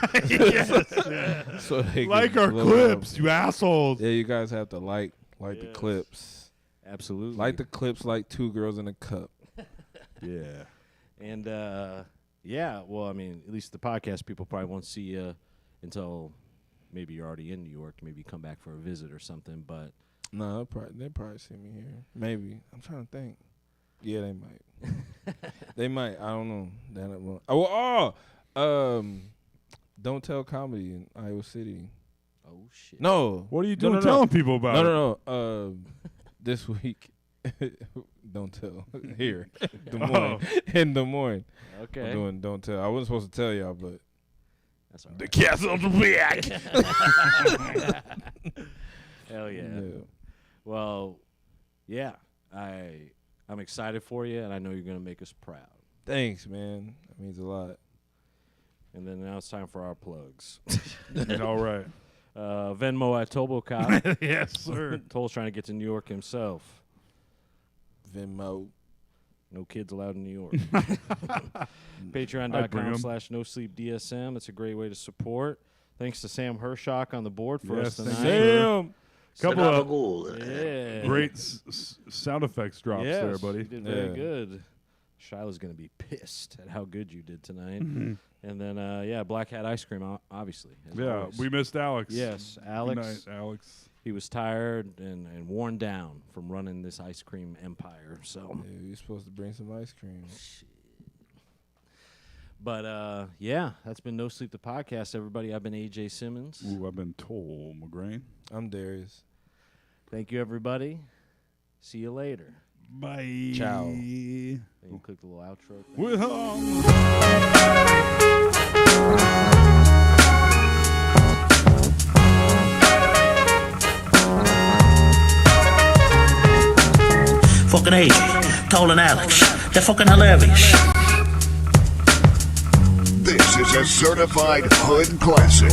so they Like can our blow clips, up. you assholes. Yeah, you guys have to like the Yes. clips. Absolutely. Like the clips like 2 girls in a cup. Yeah. And yeah, well, I mean, at least the podcast people probably won't see you until maybe you're already in New York. Maybe you come back for a visit or something. But No, they probably see me here. Maybe. I'm trying to think. Yeah, they might. They might. I don't know. Don't Tell Comedy in Iowa City. oh shit. No. What are you No, doing no, no. telling people about it? No. This week. Don't Tell. Here. Des Moines. In Des Moines. Okay. I'm doing Don't Tell. I wasn't supposed to tell y'all, but That's all the right. cat's on the back. Hell yeah. Well, yeah. I'm excited for you, and I know you're gonna make us proud. Thanks, man. That means a lot. And then now it's time for our plugs. All right. Venmo at Tobocop. Yes, sir. Toll's trying to get to New York himself. Venmo. No kids allowed in New York. I'd bring 'em. Patreon.com/NoSleepDSM. That's a great way to support. Thanks to Sam Hershock on the board for Yes, us thank tonight. you. Damn. Couple of Yeah. great sound effects drops Yes, there, buddy. You did very Yeah. good. Shiloh's going to be pissed at how good you did tonight. Mm-hmm. And then, yeah, Black Hat Ice Cream, obviously. as Yeah, always. we missed Alex. Yes, Good Alex. night, Alex. He was tired and worn down from running this ice cream empire. So, Yeah, you're supposed to bring some ice cream. but yeah, that's been No Sleep the podcast. Everybody, I've been AJ Simmons. Ooh, I've been told, McGrain. I'm Darius. Thank you, everybody. See you later. Bye. Ciao. And you click the little outro thing. We're home. Fucking AJ, Toll and Alex. They're fucking hilarious. This is a certified hood classic.